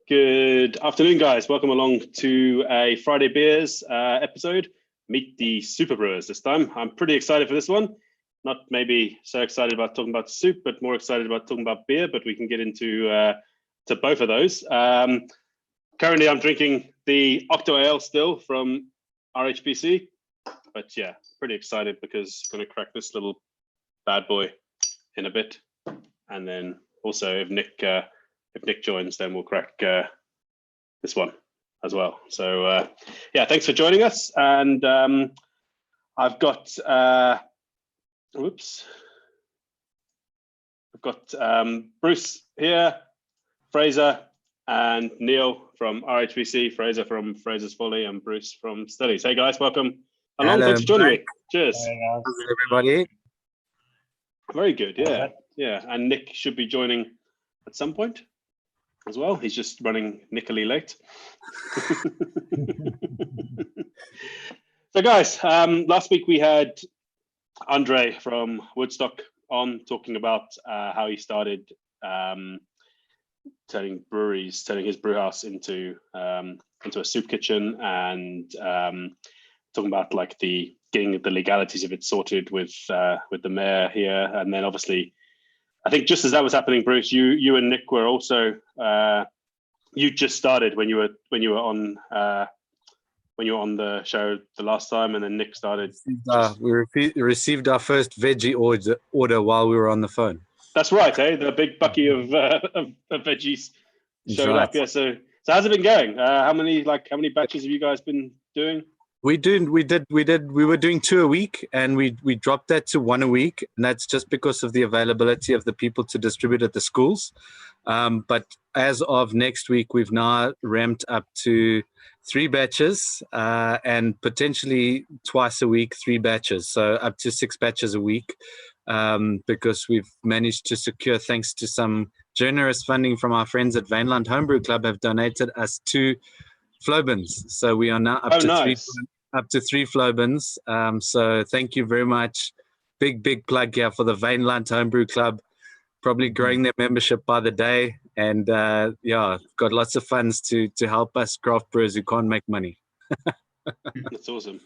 Good afternoon, guys. Welcome along to a Friday Beers episode. Meet the Soup-a-Brewers this time. I'm pretty excited for this one. Not maybe so excited about talking about soup, but more excited about talking about beer, but we can get into to both of those. Currently, I'm drinking the Octo Ale still from RHBC. But yeah, pretty excited because I'm going to crack this little bad boy in a bit. And then also if Nick joins, then we'll crack this one as well. So yeah, thanks for joining us. And I've got Bruce here, Fraser, and Niall from RHBC, Fraser from Frasers Folly, and Bruce from Stellies. Hey guys, welcome along. Hello, thanks for joining me. Cheers. How's everybody? Very good, yeah. And Nick should be joining at some point as well. He's just running nickily late. So guys, last week we had Andre from Woodstock on talking about how he started turning his brew house into a soup kitchen, and talking about like getting the legalities of it sorted with the mayor here. And then obviously, I think just as that was happening, Bruce, you and Nick were also you just started when you were on the show the last time, and then Nick started. We received our first veggie order while we were on the phone. That's right, the big bucket of veggies showed up. Yeah, so how's it been going? How many batches have you guys been doing? We were doing 2 a week, and we dropped that to 1 a week, and that's just because of the availability of the people to distribute at the schools. But as of next week, we've now ramped up to 3 batches, and potentially twice a week 3 batches, so up to 6 batches a week, because we've managed to secure, thanks to some generous funding from our friends at Vaneland Homebrew Club, have donated us 2 flow bins. So we are now up to 3 flow bins. So thank you very much. Big plug here for the Vaneland Homebrew Club, probably growing their membership by the day. And yeah, got lots of funds to help us craft brewers who can't make money. That's awesome.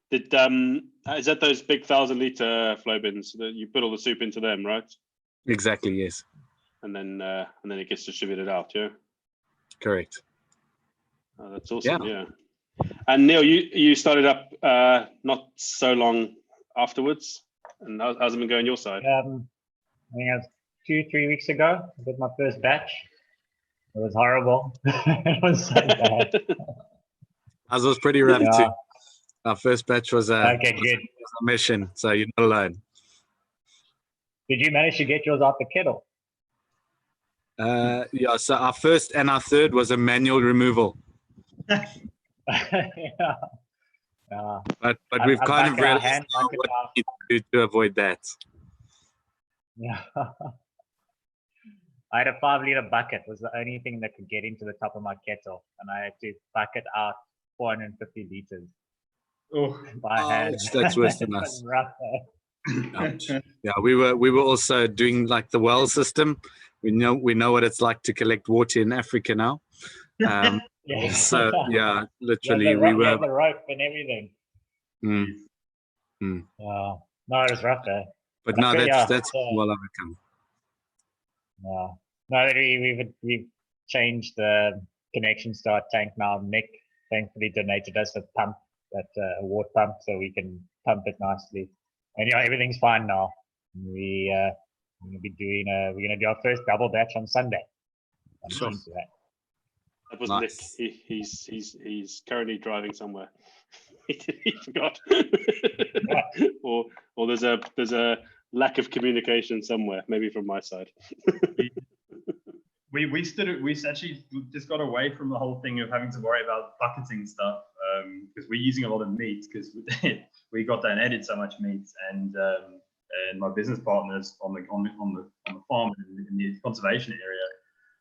Is that those big 1,000-liter flow bins that you put all the soup into them, right? Exactly, yes. And then it gets distributed out, yeah? Correct. Oh, that's awesome, yeah. And Niall, you started up not so long afterwards, and how's it been going your side? I think it was 2-3 weeks ago. I did my first batch. It was horrible. It was so bad. Ours was pretty rough too. Our first batch was a mission, so you're not alone. Did you manage to get yours out the kettle? Yeah, so our first and our third was a manual removal. Yeah. But we've kind of realized what we need to avoid that. Yeah. I had a 5-liter bucket, was the only thing that could get into the top of my kettle, and I had to bucket out 450 liters. By hand. That's worse than us. Rough, Yeah, we were also doing like the well system. We know what it's like to collect water in Africa now. Yeah. So yeah, literally we were the rope and everything. No, it was rough there. But no, that's well overcome. No, we've changed the connections to our tank now. Nick thankfully donated us a pump, a water pump, so we can pump it nicely. And yeah, everything's fine now. We're gonna do our first double batch on Sunday. Sure. That was nice. Nick. He's currently driving somewhere. he forgot. or there's a lack of communication somewhere, maybe from my side. We actually just got away from the whole thing of having to worry about bucketing stuff, because we're using a lot of meat, because we got donated so much meat, and my business partners on the farm in the conservation area,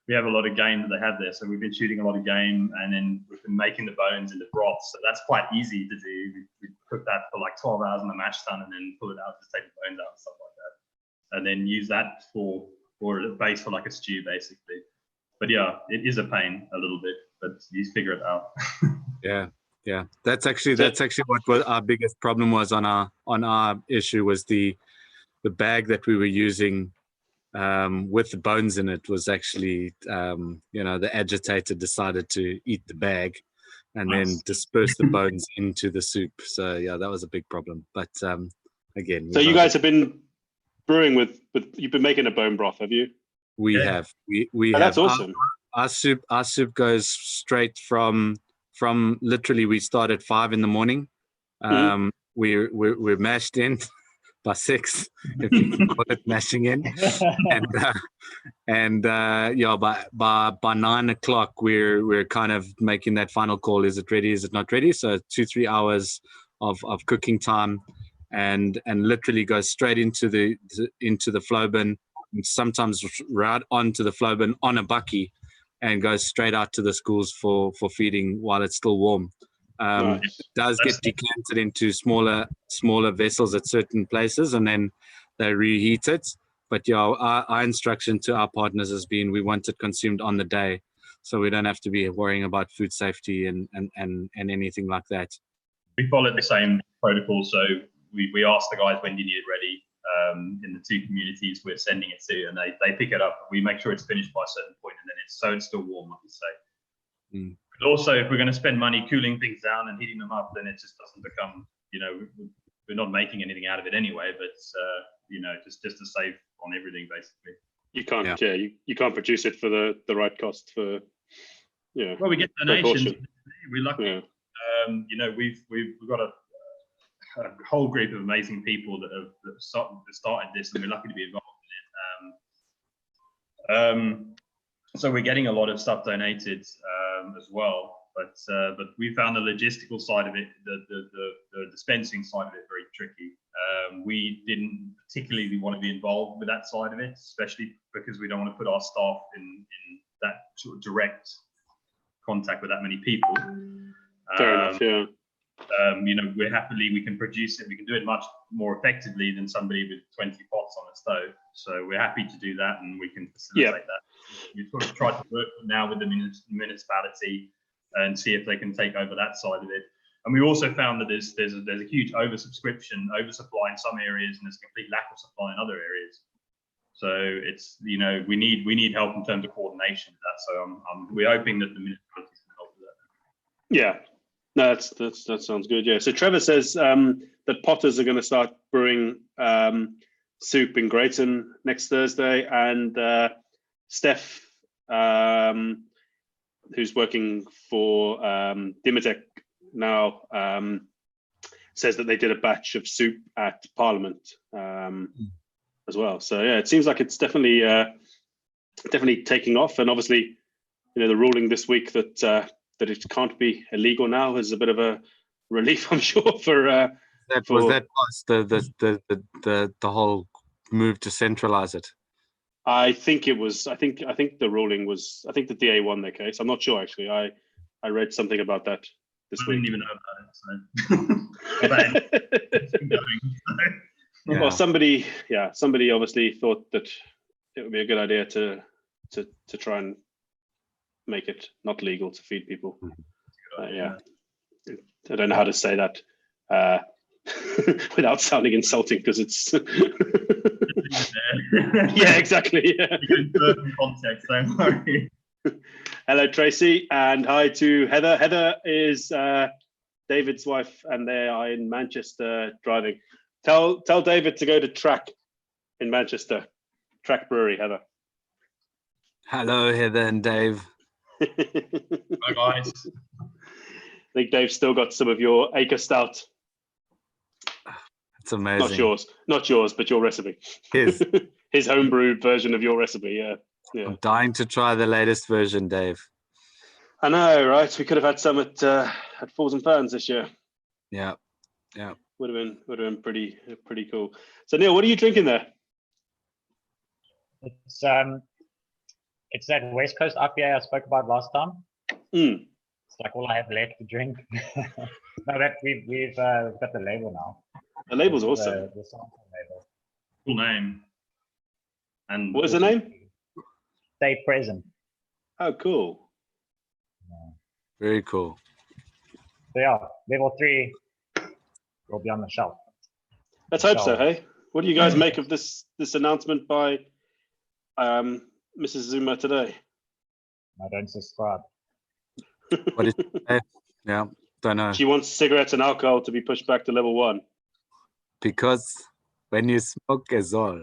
we have a lot of game that they have there. So we've been shooting a lot of game, and then we've been making the bones into broth. So that's quite easy to do. We cook that for like 12 hours on the mash tun, and then pull it out, just take the bones out and stuff like that, and then use that for a base for like a stew, basically. But yeah, it is a pain a little bit, but you figure it out. Yeah. That's actually what our biggest problem was on our issue was the bag that we were using with the bones in it was actually the agitator decided to eat the bag and then disperse the bones into the soup. So yeah, that was a big problem. But again, so you guys have been brewing with you've been making a bone broth, have you? we have That's awesome. Our soup goes straight from literally we start at 5 in. We're mashed in by 6, if you can call it mashing in, and by 9 o'clock we're kind of making that final call. Is it ready? Is it not ready? So 2-3 hours of cooking time, and literally goes straight into the flow bin, and sometimes right onto the flow bin on a bucky, and goes straight out to the schools for feeding while it's still warm. Nice. It does get decanted into smaller vessels at certain places, and then they reheat it. But yeah, our instruction to our partners has been we want it consumed on the day, so we don't have to be worrying about food safety and anything like that. We follow the same protocol, so we ask the guys when you need it ready. In the 2 communities we're sending it to, and they pick it up. We make sure it's finished by a certain point, and then it's still warm, like you say. But also, if we're going to spend money cooling things down and heating them up, then it just doesn't become, we're not making anything out of it anyway. But just to save on everything, basically. You can't, you can't produce it for the right cost for, Well, we get donations. We're lucky. Yeah. We've got a whole group of amazing people that have started this, and we're lucky to be involved in it. So we're getting a lot of stuff donated as well, but we found the logistical side of it, the dispensing side of it, very tricky. We didn't particularly want to be involved with that side of it, especially because we don't want to put our staff in that sort of direct contact with that many people. Fair enough, yeah. We can produce it. We can do it much more effectively than somebody with 20 pots on a stove. So we're happy to do that, and we can facilitate that. We sort of tried to work now with the municipality and see if they can take over that side of it. And we also found that there's a huge oversupply in some areas, and there's a complete lack of supply in other areas. So it's we need help in terms of coordination of that. So we're hoping that the municipalities can help with that. Yeah. No, that sounds good. Yeah. So Trevor says that Potters are going to start brewing soup in Grayton next Thursday, and Steph, who's working for Dimitec now, says that they did a batch of soup at Parliament as well. So yeah, it seems like it's definitely taking off, and obviously, the ruling this week that it can't be illegal now is a bit of a relief, I'm sure. For the whole move to centralize it. I think it was. I think the ruling was. I think the DA won their case. I'm not sure actually. I read something about that this week. I didn't even know about it. So. Well, somebody obviously thought that it would be a good idea to try and make it not legal to feed people. I don't know how to say that without sounding insulting, because it's yeah, exactly. Yeah. Context, don't worry. Hello, Tracy, and hi to Heather. Heather is David's wife, and they are in Manchester driving. Tell David to go to Track in Manchester, Track Brewery, Heather. Hello, Heather and Dave. Hi guys. I think Dave's still got some of your Acre Stout. It's amazing. Not yours, but your recipe. His homebrewed version of your recipe. Yeah. I'm dying to try the latest version, Dave. I know, right? We could have had some at Falls and Ferns this year. Yeah. Would have been pretty cool. So Neil, what are you drinking there? It's that West Coast IPA I spoke about last time. It's like all I have left to drink. No, that we've got the label now. The label's awesome. The sample label. Cool name. And what is the name? Stay Present. Oh, cool. Very cool. So yeah, level 3 will be on the shelf. Let's hope so. Hey, what do you guys make of this announcement by Mrs. Zuma today? I don't subscribe. What is it? Yeah, don't know. She wants cigarettes and alcohol to be pushed back to level 1. Because when you smoke is all.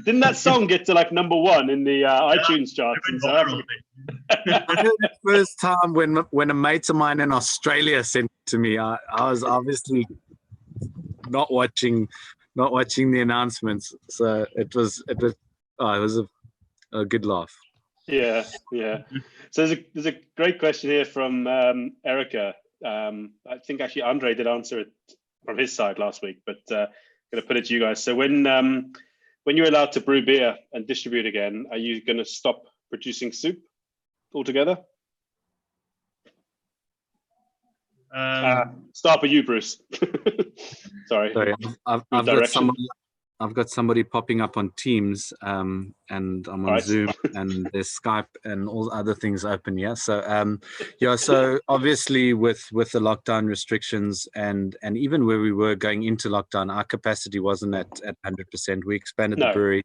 Didn't that song get to like #1 in the iTunes charts in South Africa? I know the first time when a mate of mine in Australia sent it to me, I was obviously not watching the announcements, so it was a good laugh. Yeah. So there's a great question here from Erica. I think actually Andre did answer it from his side last week, but going to put it to you guys. So when you're allowed to brew beer and distribute again, are you going to stop producing soup altogether? Start with you, Bruce. Sorry. I've got somebody popping up on Teams, and I'm on Zoom, and there's Skype and all other things open. Yeah. So so obviously with the lockdown restrictions and even where we were going into lockdown, our capacity wasn't at 100%. We expanded the brewery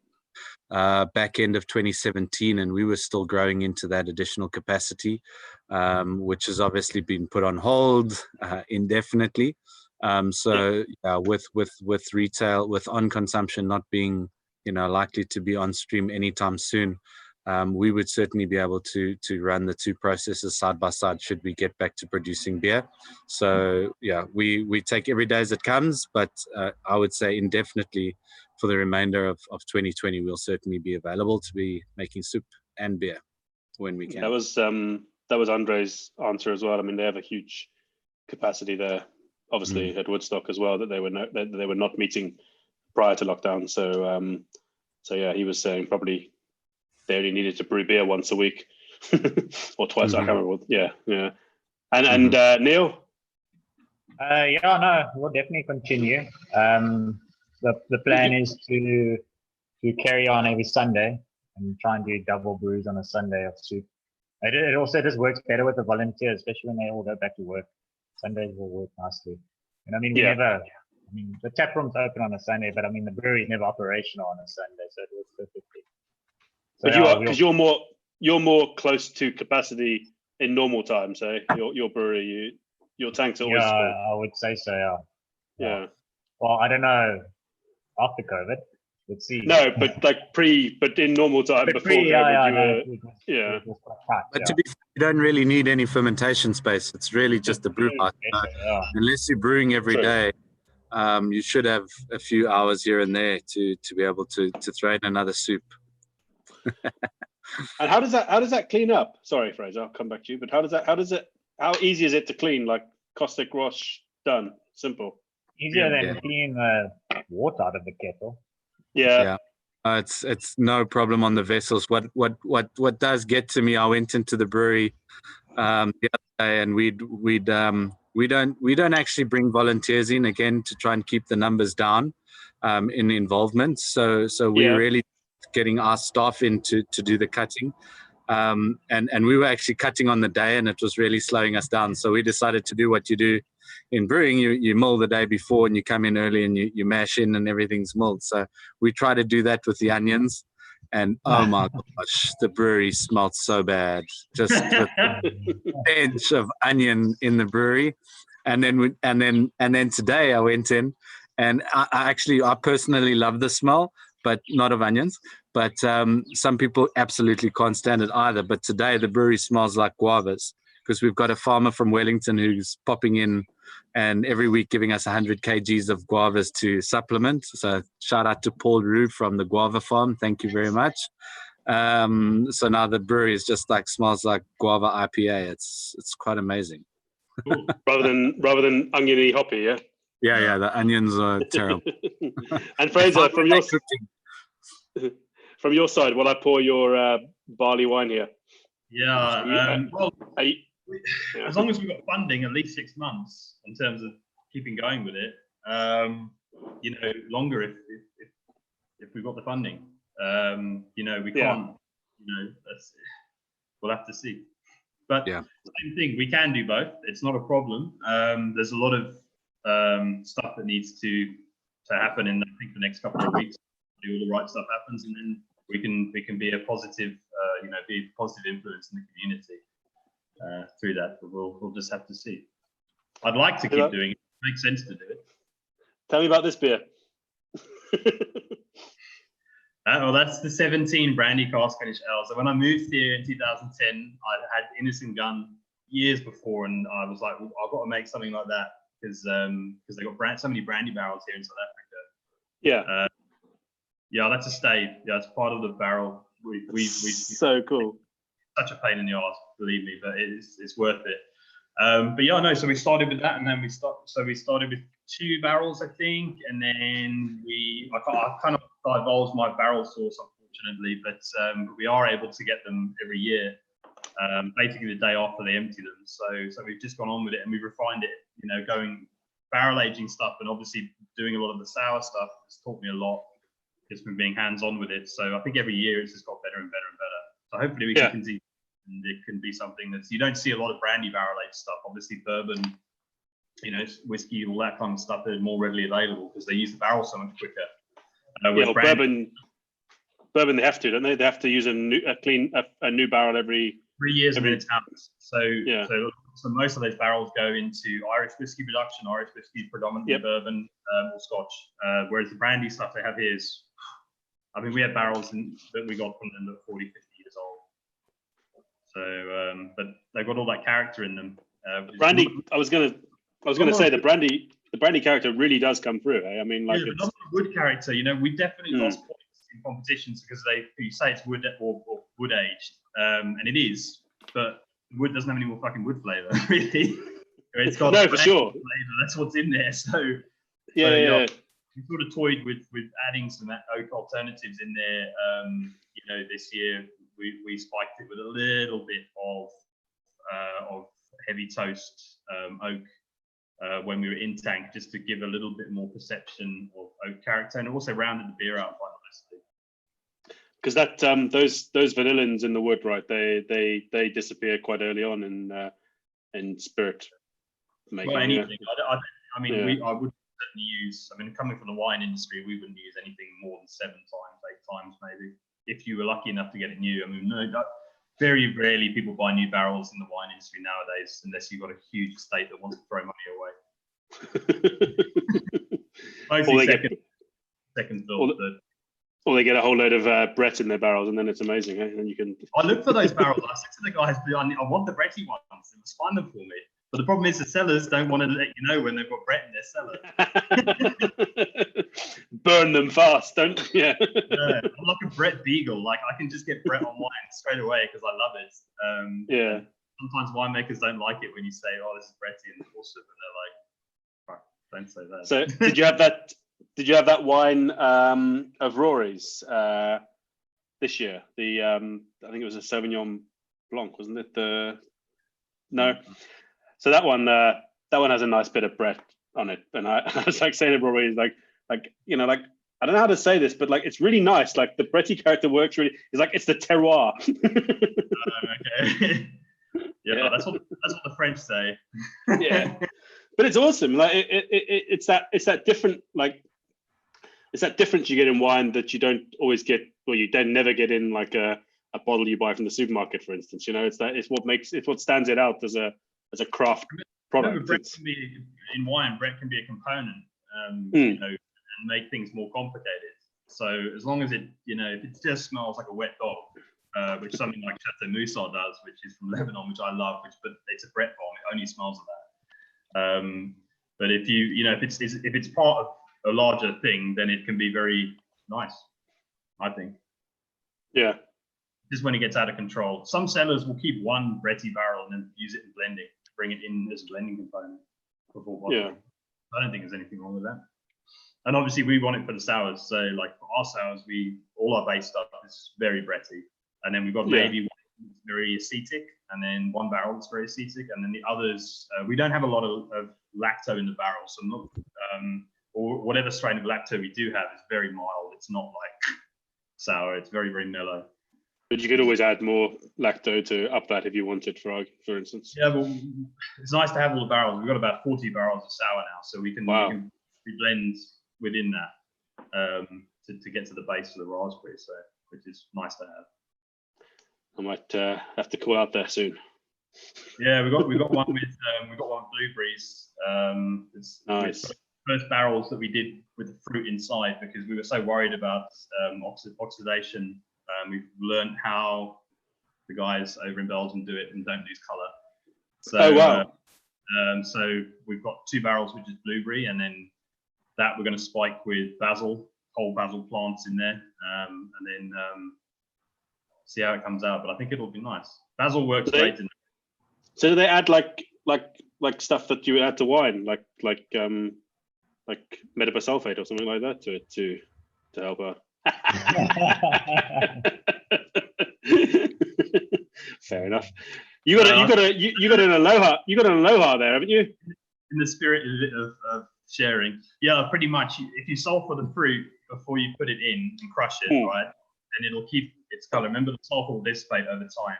back end of 2017, and we were still growing into that additional capacity, which has obviously been put on hold indefinitely. With retail, with on consumption not being likely to be on stream anytime soon, we would certainly be able to run the two processes side by side should we get back to producing beer. So we take every day as it comes, but I would say indefinitely for the remainder of 2020 we'll certainly be available to be making soup and beer when we can. That was Andre's answer as well. I mean, they have a huge capacity there, obviously at Woodstock as well, that they were not meeting prior to lockdown. So yeah, he was saying probably they only needed to brew beer once a week or twice. I can't remember. Yeah. And Neil. We'll definitely continue. The plan is to carry on every Sunday and try and do double brews on a Sunday of soup. It also just works better with the volunteers, especially when they all go back to work. Sundays will work nicely. And I mean, the tap room's open on a Sunday, but I mean, the brewery is never operational on a Sunday, so it works perfectly. So, because you're more close to capacity in normal times, eh? Your brewery, your tanks are always full. I would say so. Yeah. Well, I don't know after COVID. Let's see. No, but but in normal time before COVID, it was quite tight, but to be fair, you don't really need any fermentation space. It's really just the brew house. Unless you're brewing every day, you should have a few hours here and there to be able to throw in another soup. And how does that clean up? Sorry, Fraser, I'll come back to you. But how easy is it to clean? Like caustic wash, done, simple. Easier than cleaning water out of the kettle. Yeah. It's no problem on the vessels. What does get to me? I went into the brewery the other day, and we don't actually bring volunteers in again to try and keep the numbers down in involvement. So we're really getting our staff in to do the cutting. And we were actually cutting on the day, and it was really slowing us down. So we decided to do what you do in brewing. You mull the day before, and you come in early, and you mash in, and everything's mulled. So we try to do that with the onions, and oh my gosh, the brewery smelled so bad. Just with a bench of onion in the brewery. And then today I went in, and I personally love the smell, but not of onions. But some people absolutely can't stand it either. But today the brewery smells like guavas, because we've got a farmer from Wellington who's popping in and every week giving us 100 kgs of guavas to supplement. So shout out to Paul Rue from the Guava Farm. Thank you very much. So now the brewery is just smells like guava IPA. It's quite amazing. Ooh, rather than oniony hoppy, yeah? Yeah, the onions are terrible. And Fraser, from your side, while I pour your barley wine here. As long as we've got funding, at least 6 months in terms of keeping going with it. Longer if if we've got the funding. You know, we can't. You know, we'll have to see. But same thing, we can do both. It's not a problem. There's a lot of stuff that needs to happen in, I think, the next couple of weeks. Do all the right stuff happens, and then we can be a positive, you know, be a positive influence in the community through that. But we'll just have to see. I'd like to keep doing it. It makes sense to do it. Tell me about this beer. Well, that's the 17 brandy cask finish ale. So when I moved here in 2010, I had Innocent Gun years before, and I was like, well, I've got to make something like that because they got so many brandy barrels here in South Africa. Yeah, that's a stave. Yeah, it's part of the barrel. We so cool. Such a pain in the arse, believe me, but it's worth it. But yeah, no. So we started with that, and then we started with 2 barrels, I think, and then I kind of divulged my barrel source, unfortunately, but we are able to get them every year, basically the day after they empty them. So we've just gone on with it, and we've refined it. You know, going barrel aging stuff, and obviously doing a lot of the sour stuff has taught me a lot just from being hands-on with it. So I think every year it's just got better and better and better. So hopefully we can continue. And it can be something that's, you don't see a lot of brandy barrel aged stuff. Obviously bourbon, you know, whiskey, all that kind of stuff is more readily available because they use the barrel so much quicker. Bourbon they have to, don't they? They have to use a new barrel every 3 years and then it's out. So most of those barrels go into Irish whiskey production. Irish whiskey is predominantly bourbon or Scotch. Whereas the brandy stuff they have here is, I mean, we have barrels that we got from them that are 40, 50 years old. So, but they've got all that character in them. Brandy, I was gonna say the brandy character really does come through. Eh? I mean, like it's not a wood character. You know, we definitely lost points in competitions because you say it's wood or wood aged, and it is, but wood doesn't have any more fucking wood flavor, really. It's got no, for sure. Flavor. That's what's in there. So yeah. We sort of toyed with adding some oak alternatives in there. You know, this year. We spiked it with a little bit of heavy toast oak when we were in tank, just to give a little bit more perception of oak character, and it also rounded the beer out quite nicely. Because that those vanillins in the wood, right? They disappear quite early on in spirit making. Well, anything. I mean, I would certainly use. I mean, coming from the wine industry, we wouldn't use anything more than 7 times, 8 times, maybe. If you were lucky enough to get it new. I mean, very rarely people buy new barrels in the wine industry nowadays, unless you've got a huge estate that wants to throw money away. Mostly second thought. Or they get a whole load of Brett in their barrels, and then it's amazing. Eh? And then you can. I look for those barrels. I said to the guys, I want the Bretty ones. It was find them for me. But the problem is the sellers don't want to let you know when they've got Brett in their cellar. Burn them fast, don't you? Yeah. I'm like a Brett Beagle. Like I can just get Brett on wine straight away because I love it. Sometimes winemakers don't like it when you say, "Oh, this is Bretty," and bullshit, and they're like, "Don't say that." So did you have that wine of Rory's this year? I think it was a Sauvignon Blanc, wasn't it? No. So that one has a nice bit of Brett on it, and I was like saying to Rory, like you know, like I don't know how to say this, but like it's really nice. Like the Bretty character works really. It's like it's the terroir. Okay. Yeah, that's what the French say. Yeah, but it's awesome. Like it's that different, like it's that difference you get in wine that you don't always get, or you don't never get in like a bottle you buy from the supermarket, for instance. You know, it's what stands it out as a craft product. Brett can be, in wine, Brett can be a component, you know, and make things more complicated. So as long as it, you know, if it just smells like a wet dog, which something like Chateau Moussard does, which is from Lebanon, which I love, but it's a Brett bomb. It only smells of that. But if it's part of a larger thing, then it can be very nice, I think. Yeah. Just when it gets out of control. Some sellers will keep one Bretty barrel and then use it in blending, bring it in as a blending component before bottling. Yeah. I don't think there's anything wrong with that. And obviously we want it for the sours. So like for our sours, all our base stuff is very Bretty. And then we've got maybe one that's very acetic, and then one barrel that's very acetic, and then the others, we don't have a lot of lacto in the barrel. So not, or whatever strain of lacto we do have is very mild. It's not like sour. It's very, very mellow. But you could always add more lacto to up that if you wanted, for instance. Yeah, but it's nice to have all the barrels. We've got about 40 barrels of sour now, so we can blend within that to get to the base of the raspberry, so which is nice to have. I might have to call out there soon. Yeah, we got one with blueberries. It's nice. First barrels that we did with the fruit inside because we were so worried about oxidation. We've learned how the guys over in Belgium do it and don't lose color. So, oh wow! So we've got 2 barrels, which is blueberry, and then that we're going to spike with whole basil plants in there, and then see how it comes out. But I think it'll be nice. Basil works great. So do they add like stuff that you would add to wine, like metabisulfate or something like that to it to help out? Fair enough. You got an aloha there, haven't you? In the spirit of sharing, yeah, pretty much. If you sulfur the fruit before you put it in and crush it, right, then it'll keep its color. Remember, the sulfur will dissipate over time.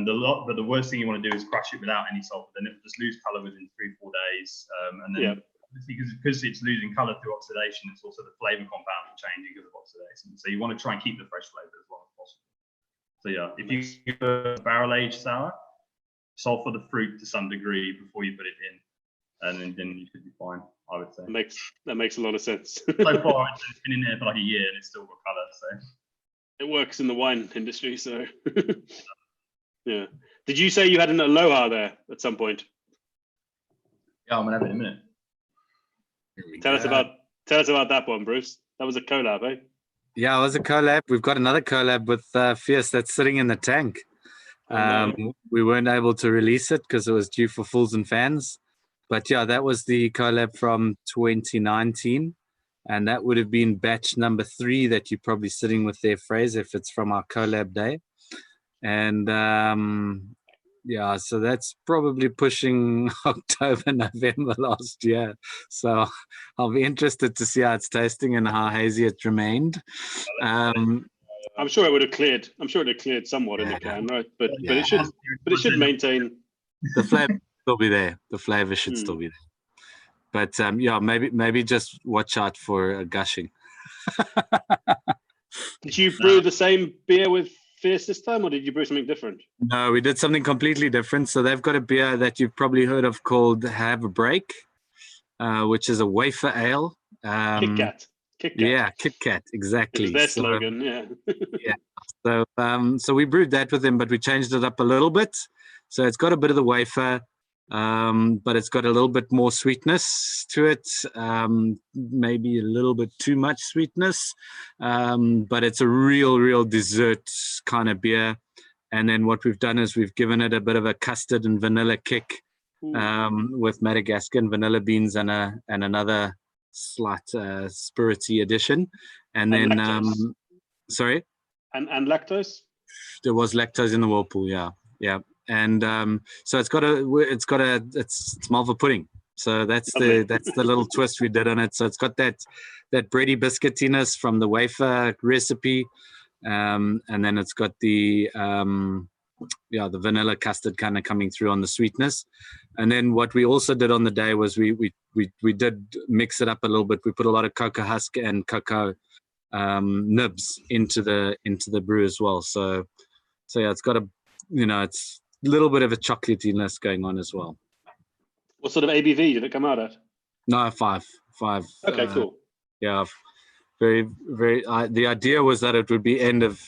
But the worst thing you want to do is crush it without any sulfur. Then it'll just lose color within 3-4 days, and then. Because it's losing color through oxidation, it's also the flavor compound will change because of oxidation. So you want to try and keep the fresh flavor as long as possible. So yeah, if you get barrel aged sour, sulfur the fruit to some degree before you put it in, and then you should be fine, I would say. That makes a lot of sense. So far, it's been in there for like a year and it's still got color. So it works in the wine industry. So yeah. Did you say you had an aloha there at some point? Yeah, I'm gonna have it in a minute. Tell us about that one, Bruce. That was a collab, eh? Yeah, it was a collab. We've got another collab with Fierce that's sitting in the tank. We weren't able to release it because it was due for fools and fans. But yeah, that was the collab from 2019. And that would have been batch number 3 that you're probably sitting with there, Fraser, if it's from our collab day. And yeah, so that's probably pushing October, November last year. So I'll be interested to see how it's tasting and how hazy it remained. I'm sure it would have cleared. I'm sure it had cleared somewhat in the can, right? But it should maintain. The flavor still be there. The flavor should still be there. But yeah, maybe just watch out for gushing. Did you brew the same beer with Fierce this time, or did you brew something different? No, we did something completely different. So they've got a beer that you've probably heard of called Have a Break, which is a wafer ale. Kit Kat. Yeah, Kit Kat, exactly. It was their slogan, yeah. Yeah. So we brewed that with them, but we changed it up a little bit. So it's got a bit of the wafer, but it's got a little bit more sweetness to it, maybe a little bit too much sweetness, but it's a real dessert kind of beer. And then what we've done is we've given it a bit of a custard and vanilla kick with Madagascar and vanilla beans and another slight spirity addition. And then sorry, and lactose. There was lactose in the whirlpool, yeah. And so it's malva pudding. So that's the little twist we did on it. So it's got that bready biscuitiness from the wafer recipe, and then it's got the vanilla custard kind of coming through on the sweetness. And then what we also did on the day was we did mix it up a little bit. We put a lot of cocoa husk and cocoa nibs into the brew as well. So yeah, it's got it's a little bit of a chocolatiness going on as well. What sort of ABV did it come out at? No, 5. Okay, cool. Yeah, very. The idea was that it would be end of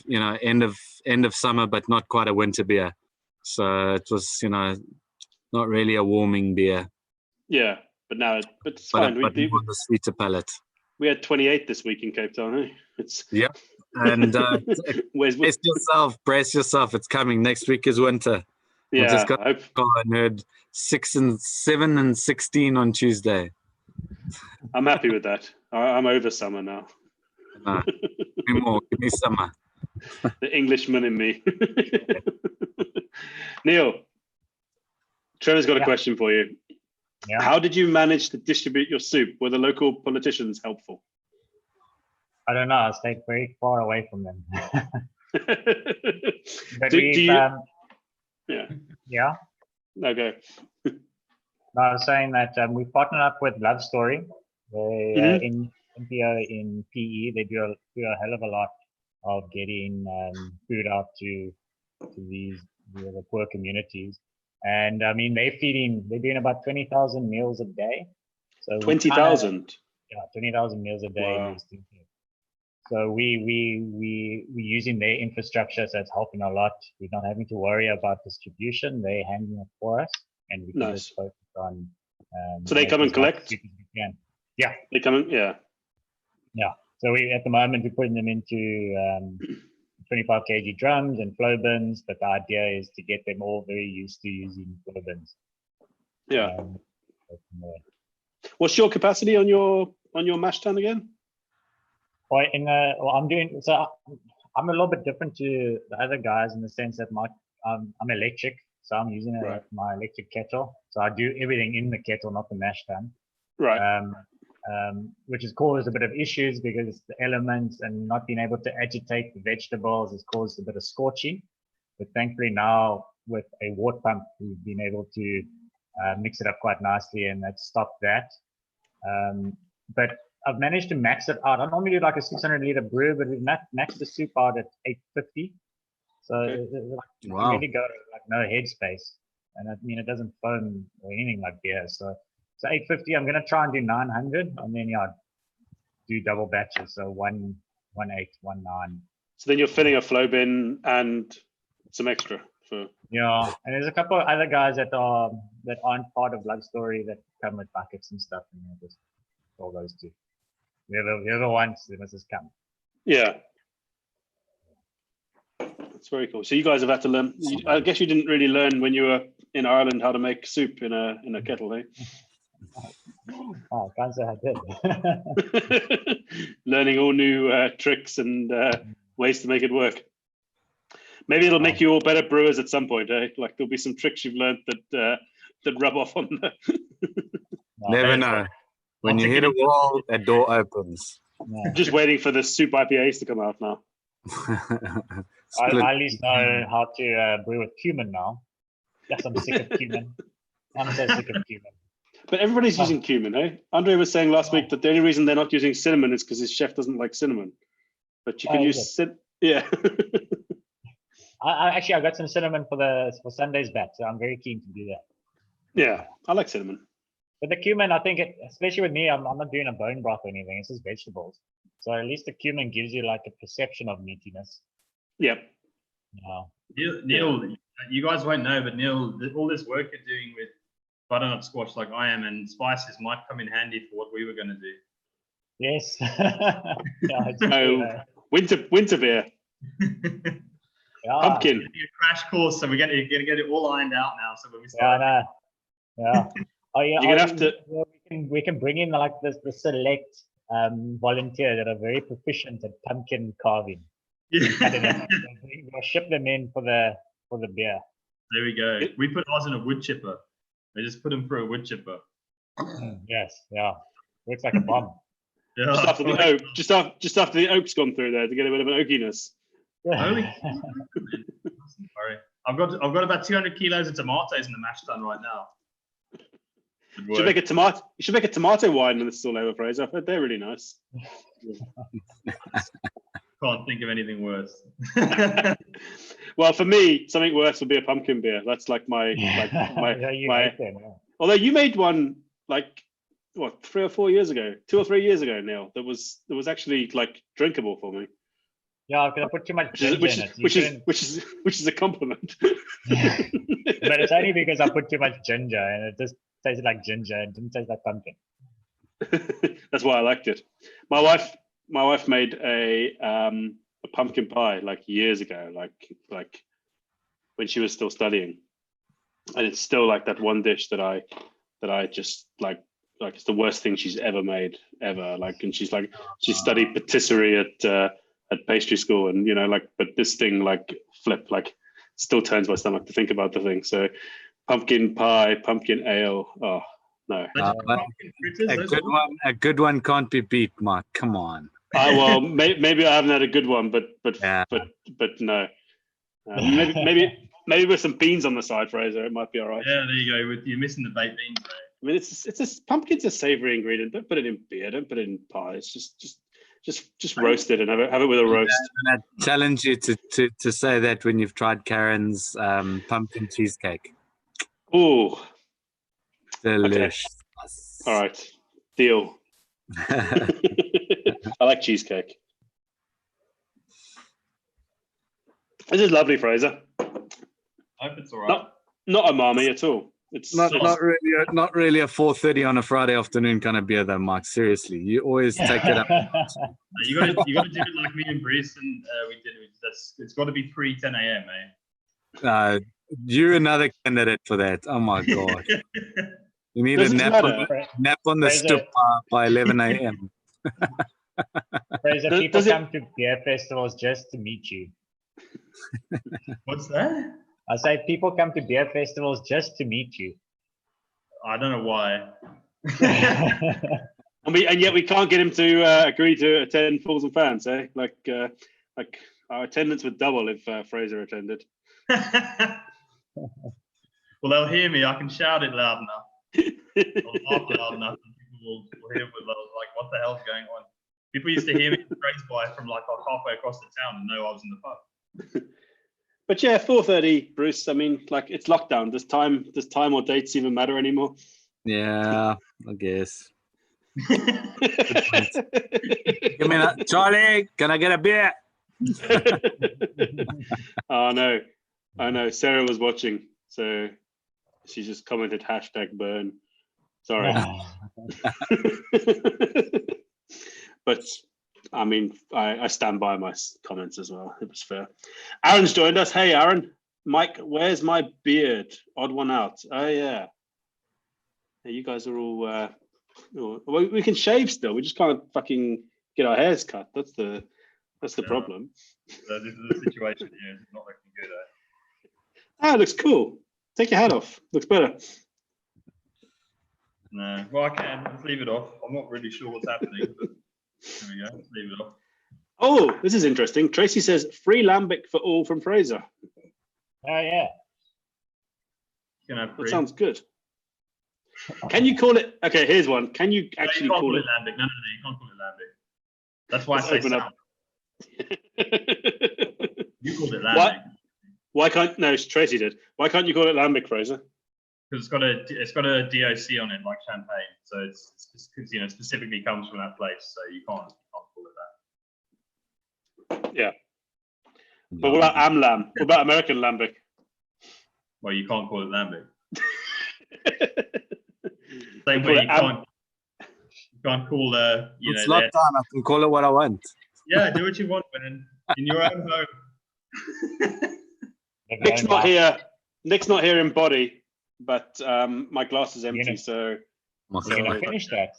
summer, but not quite a winter beer. So it was, not really a warming beer. Yeah, but it's fine. But we want the sweeter palate. We had 28 this week in Cape Town. Eh? Yeah. And brace yourself. It's coming. Next week is winter. Yeah, I heard 6 and 7 and 16 on Tuesday. I'm happy with that. I'm over summer now. Give me summer. The Englishman in me. Neil, Trevor's got a question for you. Yeah. How did you manage to distribute your soup? Were the local politicians helpful? I don't know. I stayed very far away from them. But do you, yeah. Yeah. Okay. No, I was saying that we partnered up with Love Story. They in NPO in PE. They do a hell of a lot of getting food out to these the poor communities. And I mean, they're doing about 20,000 meals a day. So 20,000. Yeah, 20,000 meals a day. Wow. So we using their infrastructure, so it's helping a lot. We're not having to worry about distribution. They're handling it for us, and we can just focus on. So they come and collect. Yeah. They come and yeah. So we at the moment we're putting them into 25 kg drums and flow bins, but the idea is to get them all very used to using flow bins. Yeah. What's your capacity on your mash tun again? Well, I'm a little bit different to the other guys in the sense that I'm electric, so I'm using my electric kettle. So I do everything in the kettle, not the mash tun. Right. Which has caused a bit of issues because the elements and not being able to agitate the vegetables has caused a bit of scorching. But thankfully now with a water pump, we've been able to mix it up quite nicely, and that's stopped that. But I've managed to max it out. I normally do like a 600 liter brew, but we've maxed the soup out at 850. So you really go like no headspace. And I mean, it doesn't foam or anything like beer. So 850, I'm going to try and do 900. And then, do double batches. So 1, 8, 1, 9. So then you're filling a flow bin and some extra. Yeah. And there's a couple of other guys that aren't part of Love Story that come with buckets and stuff. And just all those two. Whoever wants, they must just come. Yeah. That's very cool. So you guys have had to learn. I guess you didn't really learn when you were in Ireland how to make soup in a kettle, eh? Oh, can't say I did. Learning all new tricks and ways to make it work. Maybe it'll make you all better brewers at some point, eh? Like there'll be some tricks you've learned that rub off on the. Never know. When you hit a wall, a door opens. Yeah. Just waiting for the soup IPAs to come out now. I at least know how to brew with cumin now. Yes, I'm sick of cumin. I'm so sick of cumin. But everybody's using cumin, eh? Andre was saying last week that the only reason they're not using cinnamon is because his chef doesn't like cinnamon. But you can use yeah. I got some cinnamon for Sunday's batch, so I'm very keen to do that. Yeah, I like cinnamon. But the cumin, I think, especially with me, I'm not doing a bone broth or anything. It's just vegetables. So at least the cumin gives you like a perception of meatiness. Yep. Neil, you guys won't know, but Neil, all this work you're doing with butternut squash like I am and spices might come in handy for what we were going to do. Yes. Winter beer. Pumpkin. A crash course, so we're going to get it all ironed out now. So when we start. Yeah. Oh yeah. You're gonna have to. We can bring in like the select volunteers that are very proficient at pumpkin carving. Yeah. We'll ship them in for the beer. There we go. We put ours in a wood chipper. They just put them through a wood chipper. Yes. Yeah. Looks like a bomb. Yeah. Just after the oak's gone through there to get a bit of an oakiness. Sorry. I've got about 200 kilos of tomatoes in the mash tun right now. You should make a tomato wine when it's all over, Fraser. I've heard they're really nice. Can't think of anything worse. Well, for me, something worse would be a pumpkin beer. That's like my. Although you made one like 3 or 4 years ago, 2 or 3 years ago, Neil. That was actually like drinkable for me. Yeah, because I put too much ginger in it. Which is a compliment. But it's only because I put too much ginger and it just tasted like ginger and didn't taste like pumpkin. That's why I liked it. My wife made a pumpkin pie like years ago, like when she was still studying, and it's still like that one dish that I just like it's the worst thing she's ever made ever. Like, and she studied patisserie at pastry school, and but this thing like still turns my stomach to think about the thing. So pumpkin pie, pumpkin ale, oh No. Pumpkin fritters, A good one can't be beat, Mark. Come on. Well, maybe I haven't had a good one, but no. Maybe with some beans on the side, Fraser, it might be all right. Yeah, there you go. You're missing the baked beans, right? I mean, pumpkin's a savory ingredient. Don't put it in beer. Don't put it in pies. Just roast it and have it with a roast. And I challenge you to say that when you've tried Karen's pumpkin cheesecake. Oh, Delicious. Okay. All right, deal. I like cheesecake. This is lovely, Fraser. I hope it's all right. Not umami at all. It's not really a 4:30 on a Friday afternoon kind of beer, though, Mark. Seriously, you always take it up. You got to do it like me and Bruce, and we did. It's got to be pre 10 a.m. You're another candidate for that. Oh my god. You need a nap on the stoop by 11 a.m. Fraser, people come to beer festivals just to meet you. What's that? I say people come to beer festivals just to meet you. I don't know why. And yet we can't get him to agree to attend Fools and Fans, eh? Like our attendance would double if Fraser attended. Well, they'll hear me. I can shout it loud enough. I'll laugh loud enough, and people will hear like, what the hell's going on? People used to hear me in Grace by from like halfway across the town and know I was in the pub. But yeah, 4:30, Bruce. I mean, like it's lockdown. Does time or dates even matter anymore? Yeah, I guess. Give me that, Charlie. Can I get a beer? Oh no, I know. Sarah was watching, so she just commented #burn. Sorry. But I mean, I stand by my comments as well. It was fair. Aaron's joined us. Hey, Aaron. Mike, where's my beard? Odd one out. Oh, yeah. Hey, you guys are all... we can shave still. We just can't fucking get our hairs cut. That's the problem. This is the situation here. It's not looking good, it looks cool. Take your hat off. Looks better. No. Well, I can. Let's leave it off. I'm not really sure what's happening. But there we go. Let's leave it off. Oh, this is interesting. Tracy says, free lambic for all from Fraser. Oh, yeah. You can have that sounds good. Can you call it... Okay, here's one. Can you actually call it... lambic? No, you can't call it lambic. That's why I say sound. You called it lambic. Why can't... No, Tracy did. Why can't you call it lambic, Fraser? Because it's got a DOC on it, like champagne. So it's specifically comes from that place. So you can't call it that. Yeah. But what about Amlam? What about American lambic? Well, you can't call it lambic. Same way you can't call it's lockdown. I can call it what I want. Yeah, do what you want, man. In your own home. Nick's not here. Nick's not here in body, but my glass is empty. So you're gonna finish that.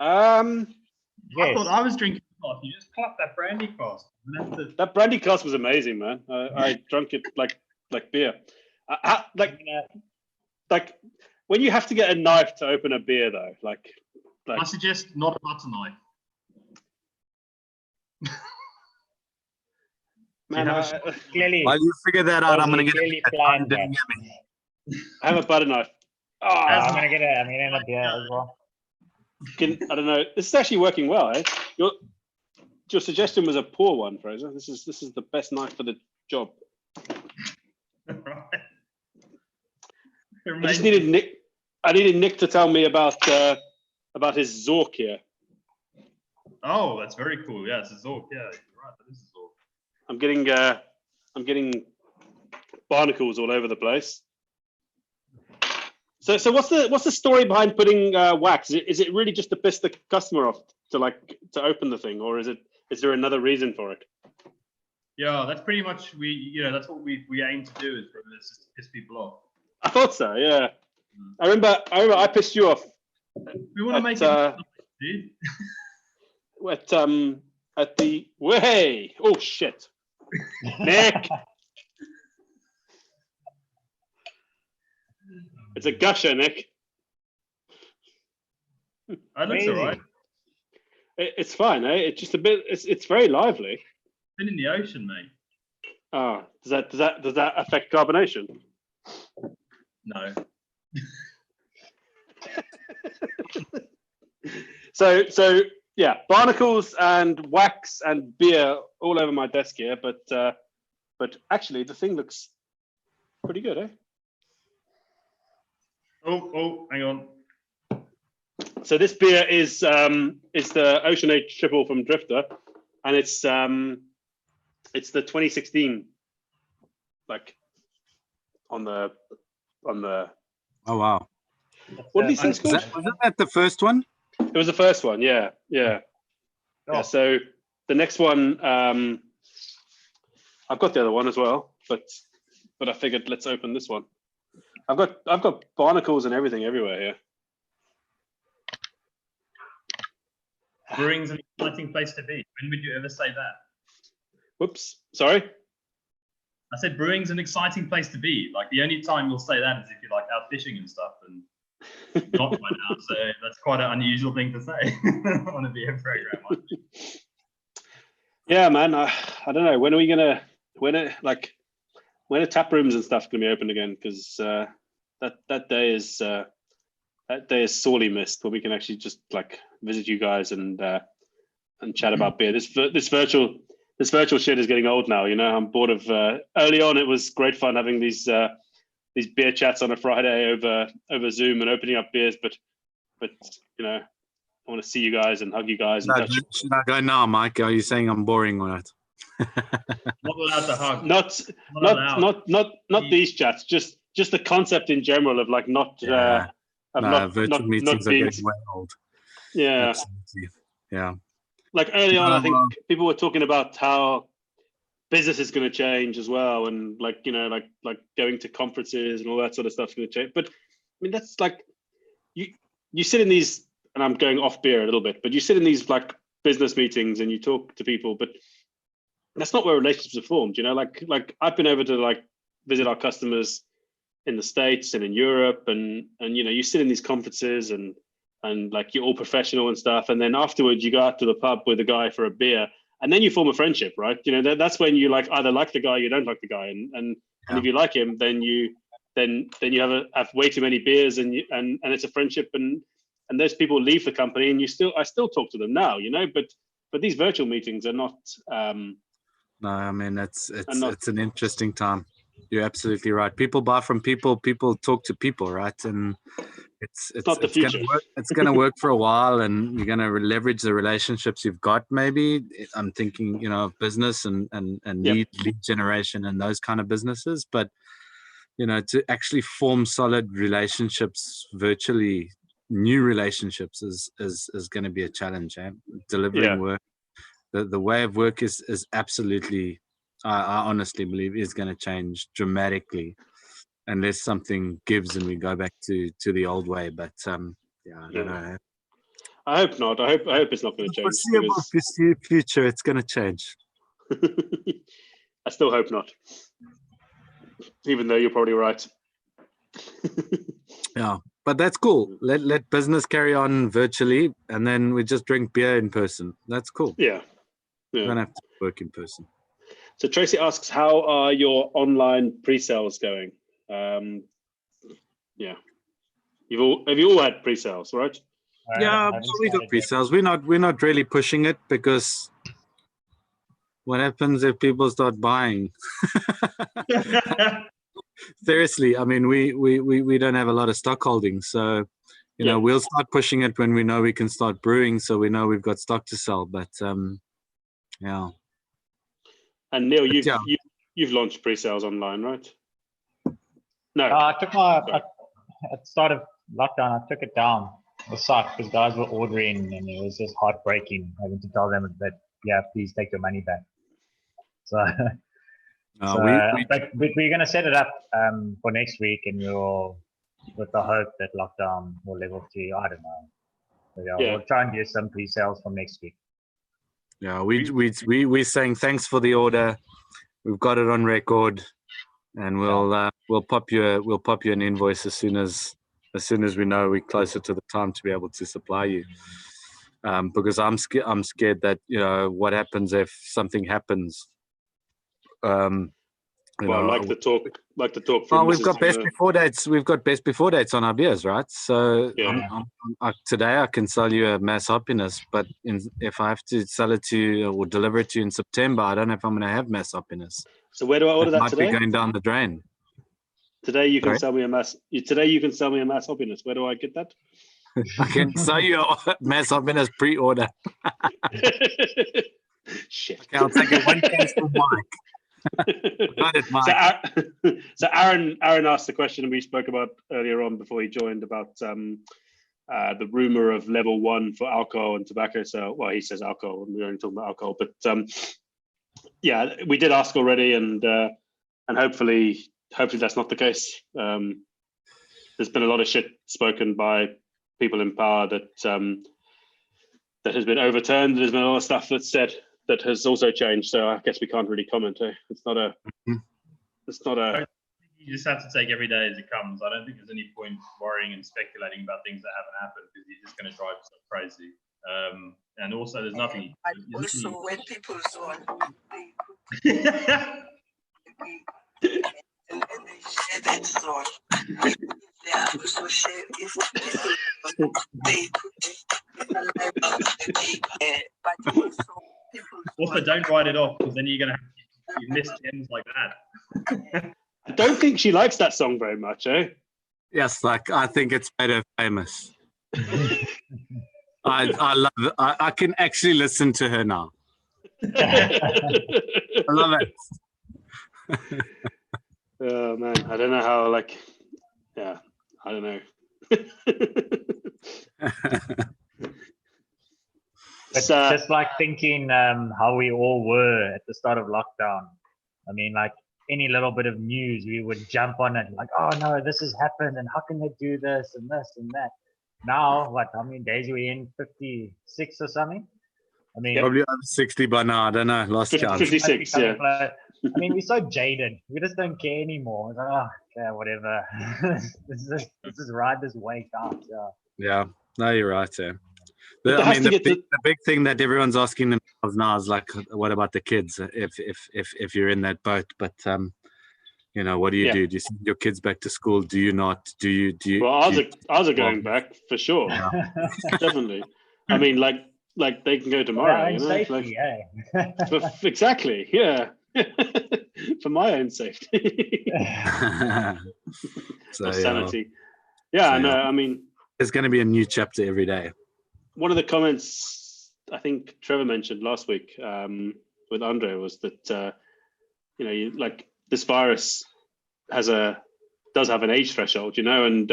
Yes. I thought I was drinking glass. You just clapped that brandy glass. That brandy glass was amazing, man. I drank it like beer. Like when you have to get a knife to open a beer, though, like I suggest not a butter knife. Man, clearly, while you figure that out, I'm gonna get I have a butter knife. Oh, I'm gonna get a beer as well. I don't know. This is actually working well, eh? Your suggestion was a poor one, Fraser. This is the best knife for the job. Right. I just needed Nick. I needed Nick to tell me about his Zork here. Oh, that's very cool. Yeah, it's a Zork. Yeah, you're right. That is a Zork. I'm getting barnacles all over the place. So what's the story behind putting wax? Is it really just to piss the customer off to open the thing, or is there another reason for it? Yeah, that's pretty much that's what we aim to do is just to piss people off. I thought so. Yeah, I remember I pissed you off. We want to make it, dude. At the way. Oh shit, Nick. It's a gusher, Nick. That looks Crazy. alright. It's fine, eh? It's just a bit. It's very lively. Been in the ocean, mate. Ah, does that affect carbonation? No. So yeah, barnacles and wax and beer all over my desk here, but actually the thing looks pretty good, eh? Oh, hang on. So this beer is the Ocean Age triple from Drifter, and it's the 2016, like on the. Oh wow! What did he say it's called? Wasn't that the first one? It was the first one, yeah. Yeah, so the next one, I've got the other one as well, but I figured let's open this one. I've got barnacles and everything everywhere here. Brewing's an exciting place to be. When would you ever say that? Whoops, sorry. I said brewing's an exciting place to be. Like the only time you'll say that is if you're like out fishing and stuff, and not by now. So that's quite an unusual thing to say on a beer program. Yeah, man. I don't know. When are tap rooms and stuff going to be open again? Because that day is sorely missed, where we can actually just like visit you guys and chat about beer. This virtual shit is getting old now. You know, I'm bored of. Early on, it was great fun having these beer chats on a Friday over Zoom and opening up beers, but you know, I want to see you guys and hug you guys. And Should I go now, Mike? Are you saying I'm boring or not? Not allowed to hug. Not these chats. Just the concept in general of like virtual meetings are getting way old. Yeah, absolutely. Yeah. Like early on, I think people were talking about how business is going to change as well, and like you know, like going to conferences and all that sort of stuff is going to change. But I mean, that's like you sit in these, and I'm going off beer a little bit, but you sit in these like business meetings and you talk to people, but that's not where relationships are formed. You know, like I've been over to like visit our customers in the States and in Europe, and you know, you sit in these conferences and like you're all professional and stuff, and then afterwards you go out to the pub with a guy for a beer, and then you form a friendship, right? You know, that's when you like either like the guy or you don't like the guy, and if you like him, then you have way too many beers, and it's a friendship, and those people leave the company, and I still talk to them now, you know, but these virtual meetings are not. No, I mean it's an interesting time. You're absolutely right. People buy from people. People talk to people, right? And it's not the future. It's going to work for a while, and you're going to leverage the relationships you've got. Maybe I'm thinking, you know, business and lead generation and those kind of businesses. But you know, to actually form solid relationships virtually, new relationships is going to be a challenge. Eh? Delivering work, the way of work is absolutely. I honestly believe is going to change dramatically unless something gives and we go back to the old way. But I don't know. I hope not. I hope it's not going to change. Foreseeable future, it's going to change. I still hope not, even though you're probably right. Yeah, but that's cool. Let business carry on virtually, and then we just drink beer in person. That's cool. Yeah. We don't have to work in person. So Tracy asks, how are your online pre-sales going? Have you all had pre-sales, right? Yeah, we got pre-sales. We're not really pushing it because what happens if people start buying? Seriously, I mean, we don't have a lot of stock holdings, so you know, we'll start pushing it when we know we can start brewing, so we know we've got stock to sell. But yeah. And Neil, you've launched pre-sales online, right? No. At the start of lockdown, I took it down. It sucked because guys were ordering, and it was just heartbreaking having to tell them that, please take your money back. So, but we're going to set it up for next week, and with the hope that lockdown will level to, I don't know. So we'll try and do some pre-sales from next week. Yeah, we're saying thanks for the order. We've got it on record, and we'll pop you an invoice as soon as as soon as we know we're closer to the time to be able to supply you. Because I'm scared that, you know, what happens if something happens. Like the talk Oh, from we've Mrs. got best before dates. We've got best before dates on our beers, right? So Yeah. today I can sell you a mass happiness, but if I have to sell it to you or deliver it to you in September, I don't know if I'm going to have mass happiness. So where do I order that might today? be going down the drain. Today you can Sorry? sell me a mass. Today you can sell me a mass happiness. Where do I get that? I can sell you a mass happiness pre-order. Shit. Okay, I'll take it one case for Mike. Got it, Mike. So Aaron asked the question we spoke about earlier on before he joined about the rumor of level 1 for alcohol and tobacco. So, well, he says alcohol, and we're only talking about alcohol, but yeah, we did ask already, and hopefully that's not the case. There's been a lot of shit spoken by people in power that has been overturned. There's been a lot of stuff that's said that has also changed. So I guess we can't really comment. It's not a. You just have to take every day as it comes. I don't think there's any point worrying and speculating about things that haven't happened, because you're just going to drive yourself crazy. And also, there's nothing. And also, when people zone, and they share that zone, they are also share if they but also don't write it off, because then you're gonna you miss gems like that. I don't think she likes that song very much, eh? Yes, like I think it's made her famous. I love it. I can actually listen to her now. I love it. Oh man, I don't know how. Like, yeah, I don't know. But just like thinking how we all were at the start of lockdown. I mean, like any little bit of news, we would jump on it like, oh no, this has happened, and how can they do this and this and that? Now, what? How many days are we in? 56 or something? I mean, Probably over 60 by now. I don't know. Lost count. 56, yeah. I mean, we're so jaded. We just don't care anymore. It's like, oh, okay, whatever. Let's just ride this wave out. Yeah, no, you're right. Yeah. But I mean, the big thing that everyone's asking themselves now is like, what about the kids? If you're in that boat, but you know, what do you do? Do you send your kids back to school? Do you not? Do you? Well, ours are going back for sure. Yeah. Definitely. I mean, like they can go tomorrow. You know? Safety, Exactly. Yeah. For my own safety. So, sanity. Yeah. No. I mean, there's going to be a new chapter every day. One of the comments I think Trevor mentioned last week with Andre was that you know, like this virus does have an age threshold, you know, and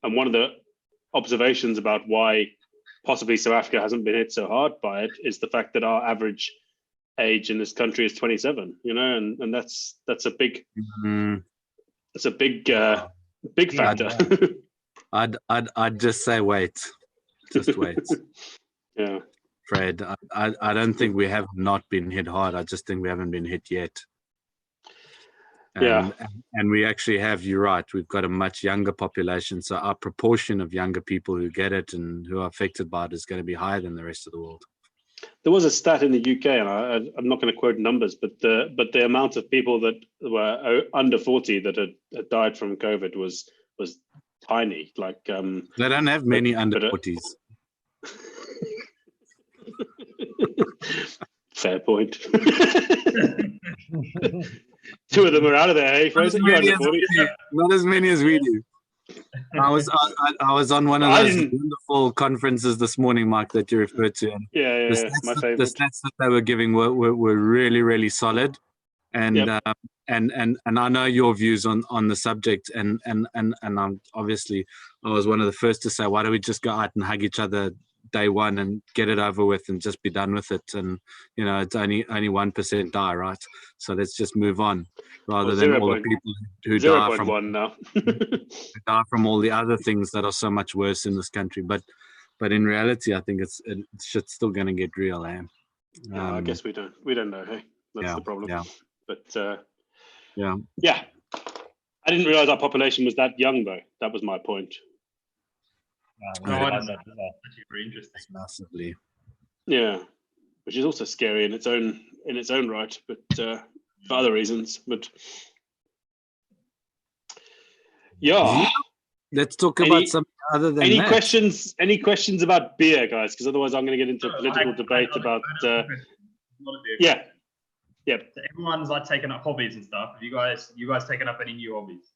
one of the observations about why possibly South Africa hasn't been hit so hard by it is the fact that our average age in this country is 27, you know, and that's a big that's a big big factor. I'd just say wait. Just wait. Yeah. Fred, I don't think we have not been hit hard. I just think we haven't been hit yet. And we actually have, you're right, we've got a much younger population. So our proportion of younger people who get it and who are affected by it is going to be higher than the rest of the world. There was a stat in the UK, and I'm not going to quote numbers, but the amount of people that were under 40 that had died from COVID was tiny. Like they don't have many under 40s. Fair point. Two of them are out of there, hey, Fraser? You're under 40. Not as many as we do. I was on one of those wonderful conferences this morning, Mike, that you referred to. And yeah, my favorite. The stats that they were giving were really, really solid. And and I know your views on the subject, and I'm obviously I was one of the first to say, why don't we just go out and hug each other day one and get it over with and just be done with it? And you know, it's only 1% die, right? So let's just move on, rather than all the people who die from 0.1 now. who die from all the other things that are so much worse in this country. But in reality, I think it's still going to get real, eh? I guess we don't know. Hey, that's the problem. Yeah. But yeah, I didn't realize our population was that young, though. That was my point. No, No, I that's didn't know. Actually, very interesting. Massively. Yeah, which is also scary in its own right, but for other reasons. But yeah. Let's talk Any- about something other than Any that. questions? Any questions about beer, guys? Because otherwise, I'm going to get into a political I- debate I- about. I have a question. Not a beer Yeah, question. yeah. So everyone's like taking up hobbies and stuff. Have you guys taken up any new hobbies?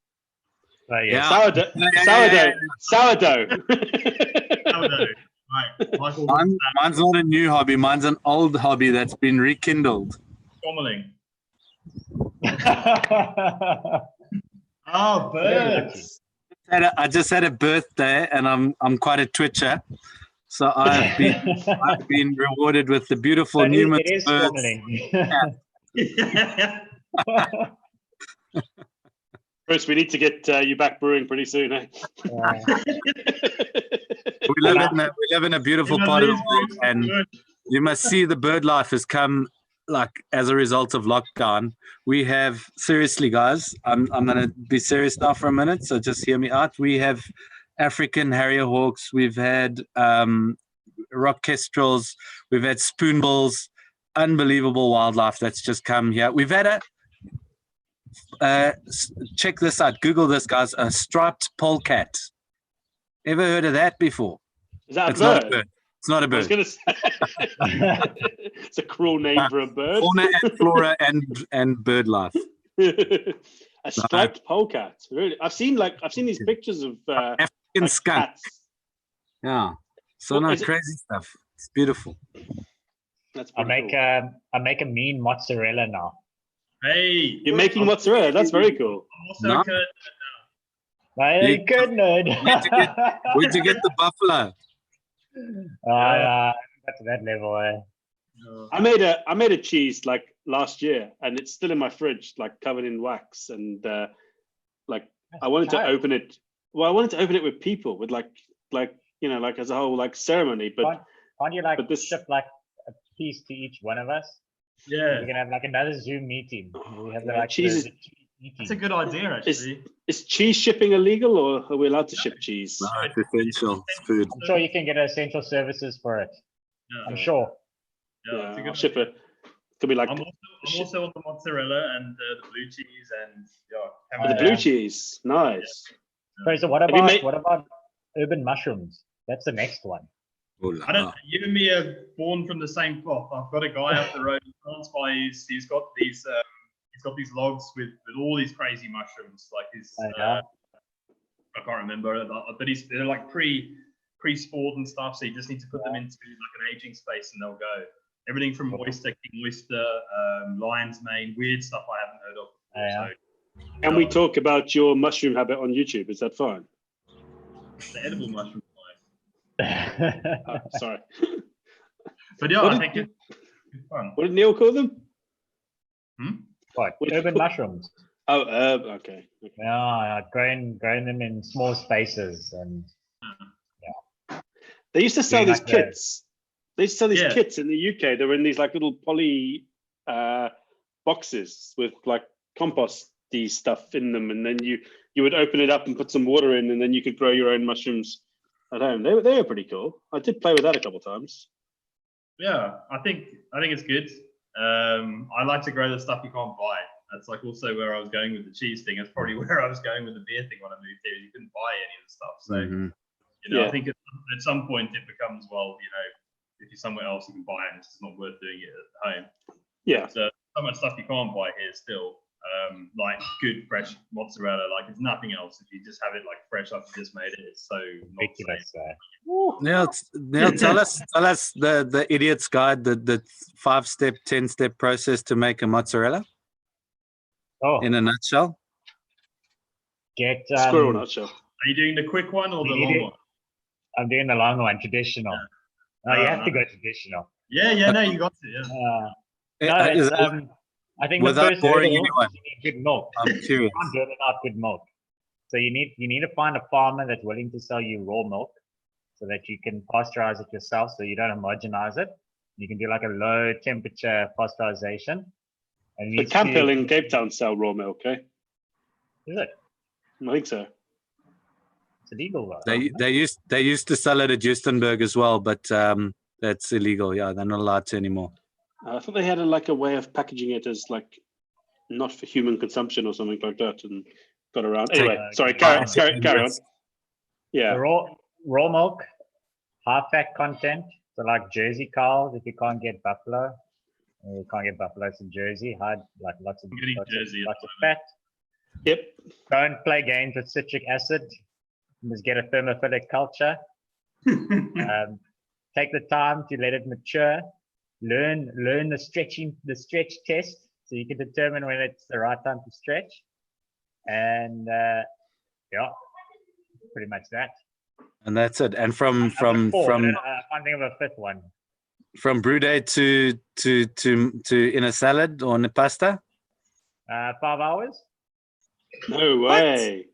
Yeah. Sourdough. Yeah. Sourdough. Sourdough. Right. Michael, Mine's not a new hobby. Mine's an old hobby that's been rekindled. Trommeling. Oh, birds. I just had a birthday, and I'm quite a twitcher, so I've been rewarded with the beautiful It numerous is birds. trommeling. Bruce, we need to get you back brewing pretty soon, eh? We live in a beautiful part of the world, and you must see the bird life has come like as a result of lockdown. We have, seriously guys, I'm going to be serious now for a minute, so just hear me out. We have African harrier hawks, we've had rock kestrels, we've had spoonbills, unbelievable wildlife that's just come here. We've had check this out, Google this, guys, a striped polecat. Ever heard of that before? Is that It's a not bird? a bird. It's not a I was bird. going to say. It's a cruel name for a bird. Fauna and flora and bird life. A striped polecat. Really, I've seen these pictures of African like skunk. cats. Yeah. So What no is it? crazy stuff. It's beautiful. That's I pretty make cool. I make a mean mozzarella now. Hey. You're making mozzarella. That's very cool. I'm also No. a curd. Hey, You- good nerd. Where'd you get the buffalo? Got to that level. No. I made a cheese like last year, and it's still in my fridge, like covered in wax. And like I wanted to Nice. open it. Well, I wanted to open it with people, with like you know, like as a whole like ceremony. But Can't you like but this- ship like a piece to each one of us? Yeah. We can have like another Zoom meeting. We have the, Yeah, like cheese is- the cheese meeting. That's a good idea, actually. is cheese shipping illegal, or are we allowed to ship cheese? No, it's essential. It's food. I'm sure you can get essential services for it. Yeah. I'm sure. Yeah, that's a I'll good ship idea. it. Could be like I'm also on the mozzarella and the blue cheese and yeah. the blue cheese. Nice. Okay, so what you about made- urban mushrooms? That's the next one. Oh, la, I don't. la. You and me are born from the same cloth. I've got a guy up the road in France. He's got these logs with all these crazy mushrooms. Like his, Yeah. I can't remember, but they're like pre-sport and stuff. So you just need to put them into like an aging space and they'll go. Everything from oyster, king oyster, lion's mane, weird stuff I haven't heard of before. Yeah. So Can we talk about your mushroom habit on YouTube? Is that fine? the edible mushroom. Oh, sorry. But yeah, What I did think it's good fun. What did Neil call them? What? What did you Urban call- mushrooms. Oh, okay. Yeah, growing them in small spaces and They used to sell Doing these like the- kits. They used to sell these Yeah. kits in the UK. They were in these like little poly boxes with like composty stuff in them, and then you would open it up and put some water in, and then you could grow your own mushrooms at home. They were pretty cool. I did play with that a couple of times. Yeah, I think it's good. I like to grow the stuff you can't buy. That's like also where I was going with the cheese thing. That's probably where I was going with the beer thing when I moved here. You couldn't buy any of the stuff. So Mhm. Yeah. I think at some point it becomes, well, if you're somewhere else you can buy it, it's just not worth doing it at home. Yeah. So much stuff you can't buy here still. Like good fresh mozzarella, like it's nothing else. If you just have it like fresh up, you just made it. It's so not the same. ridiculous. Neil, tell us the idiot's guide, the 5-step, 10-step process to make a mozzarella Oh, in a nutshell. get Squirrel nutshell. Are you doing the quick one or the You need long it. one? I'm doing the long one, traditional. No, you have to no. go traditional. Yeah, no, you got it. Yeah. No, Is it's, it- I think the without first boring hurdle is anyone. you need good milk. I'm You curious. can't do it without good milk. So you need to find a farmer that's willing to sell you raw milk so that you can pasteurize it yourself so you don't homogenize it. You can do like a low temperature pasteurization. And it The needs Camp Hill to- in Cape Town sell raw milk, eh? Is it? I think so. It's illegal though. They used to sell it at Justenburg as well, but that's illegal. Yeah, they're not allowed to anymore. I thought they had a way of packaging it as like not for human consumption or something like that, and got around. Anyway, sorry, carry on. Yeah. The raw milk, high fat content. So like Jersey cows, if you can't get buffalo, or you can't get buffalo, it's in Jersey. Lots of fat. Yep. Don't play games with citric acid. Just get a thermophilic culture. Take the time to let it mature. Learn the stretch test, so you can determine when it's the right time to stretch. And yeah, pretty much that. And that's it. And I can't think of a fifth one. from brew day to in a salad or in a pasta. 5 hours. No way.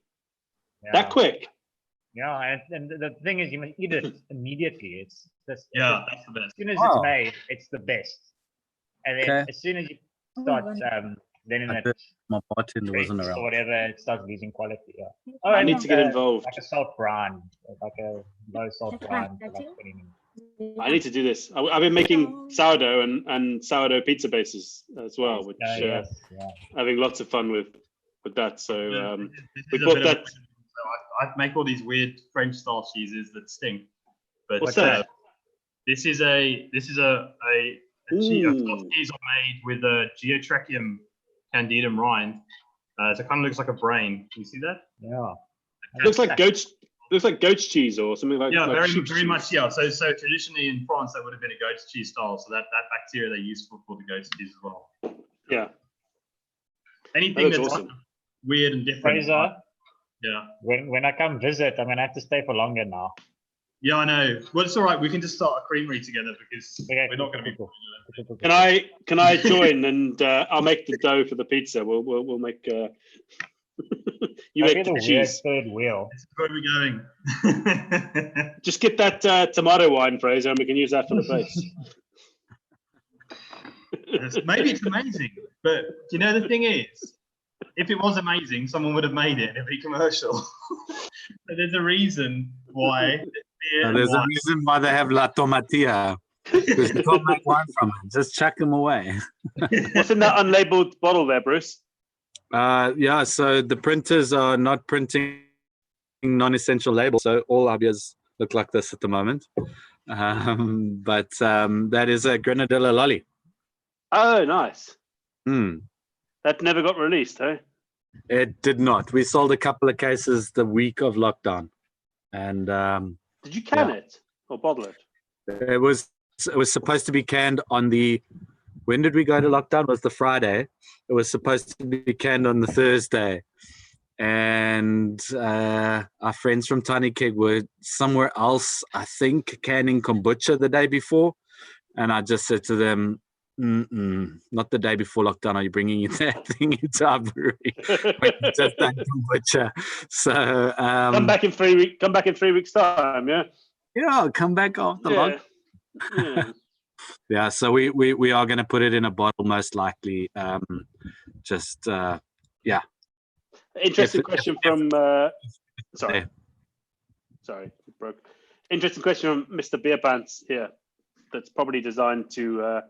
Yeah. That quick? Yeah, and the thing is, you must eat it immediately. That's the best. As soon as it's made, it's the best. And then as soon as you start, then in it, my bartender wasn't around. or whatever, it starts losing quality. Yeah. Oh, I need to get involved. Like a salt brine, like a low salt brine. For like 20 minutes. I need to do this. I've been making sourdough and sourdough pizza bases as well, which having lots of fun with that. So we bought that. I make all these weird French style cheeses that stink. But what's that? This is a cheese. Cheese made with a Geotracheum candidum rind. So it kind of looks like a brain. Can you see that? Yeah. It looks like goat's cheese or something like that. Yeah, like very much. Yeah. So traditionally in France, that would have been a goat's cheese style. So that bacteria they use for the goat's cheese as well. Yeah. Anything that's awesome. Weird and different. Fraser, yeah. When I come visit, I'm gonna have to stay for longer now. Yeah, I know. Well, it's all right. We can just start a creamery together because we're not going to be. Can I join and I'll make the dough for the pizza. We'll make. You make the cheese. Third wheel. Where are we going? Just get that tomato wine, Fraser, and we can use that for the base. Maybe it's amazing, but you know the thing is, if it was amazing, someone would have made it in every commercial. So there's a reason why. There's a reason why they have La Tomatia. Because you can't make wine from it. Just chuck them away. What's in that unlabeled bottle there, Bruce? Yeah, so the printers are not printing non-essential labels, so all our beers look like this at the moment. But that is a Grenadilla Lolly. Oh, nice. Mm. That never got released, eh? It did not. We sold a couple of cases the week of lockdown. And did you can it or bottle it? It was supposed to be canned on the. When did we go to lockdown? It was the Friday. It was supposed to be canned on the Thursday, and our friends from Tiny Keg were somewhere else, I think, canning kombucha the day before, and I just said to them, not the day before lockdown are you bringing that thing into our brewery. We just done kombucha. So come back in 3 weeks. Come back in 3 weeks' time. Yeah. Yeah, I'll come back after lockdown. Yeah. Yeah. So we are going to put it in a bottle most likely. Interesting question from. Sorry, it broke. Interesting question from Mr. Beer Pants here. That's probably designed to.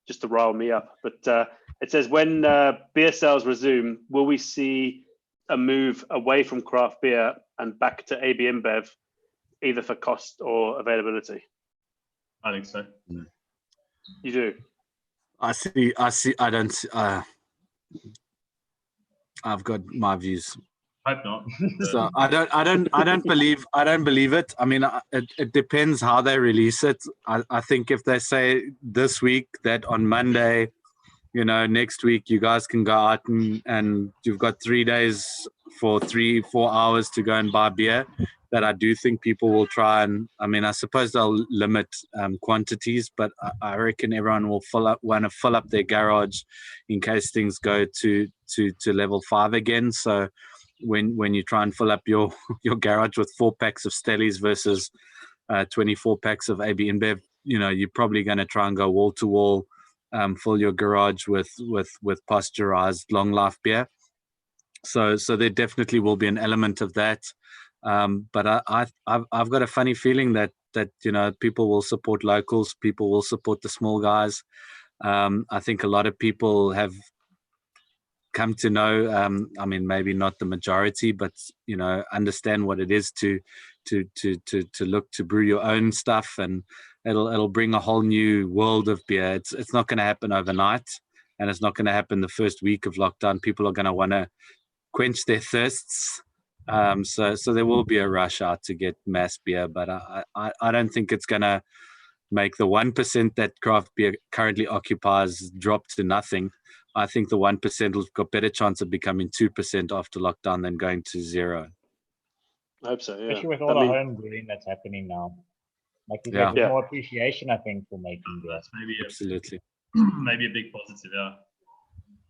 Just to rile me up, but it says when beer sales resume, will we see a move away from craft beer and back to AB InBev, either for cost or availability? I think so. You do? I see. I don't. I've got my views. Hope not. So I don't believe it. I mean, it depends how they release it. I think if they say this week that on Monday, next week you guys can go out and you've got 3 days for 3-4 hours to go and buy beer, that I do think people will try and. I mean, I suppose they'll limit quantities, but I reckon everyone will want to fill up their garage in case things go to level 5 again. So. When you try and fill up your garage with 4 packs of Stellies versus 24 packs of AB InBev, you're probably going to try and go wall to wall, fill your garage with pasteurized long life beer. So there definitely will be an element of that. But I've got a funny feeling that people will support locals, people will support the small guys. I think a lot of people have come to know, maybe not the majority, but understand what it is to look to brew your own stuff, and it'll bring a whole new world of beer. It's not going to happen overnight, and it's not going to happen the first week of lockdown. People are going to want to quench their thirsts. So there will be a rush out to get mass beer, but I don't think it's going to make the 1% that craft beer currently occupies drop to nothing. I think the 1% will got better chance of becoming 2% after lockdown than going to 0. I hope so, yeah. Especially with all the home brewing that's happening now. Like there's more appreciation, I think, for making beer. That's maybe Absolutely. Maybe a big positive, yeah.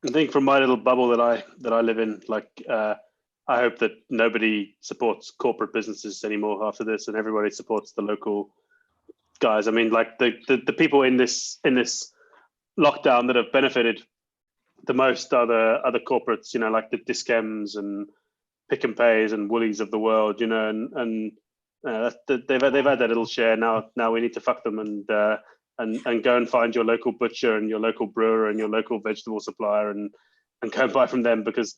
I think from my little bubble that I live in, I hope that nobody supports corporate businesses anymore after this, and everybody supports the local guys. I mean, like the people in this lockdown that have benefited the most are the corporates, like the Discems and Pick and Pays and Woolies of the world, and they've had that little share. Now we need to fuck them and go and find your local butcher and your local brewer and your local vegetable supplier and go and buy from them, because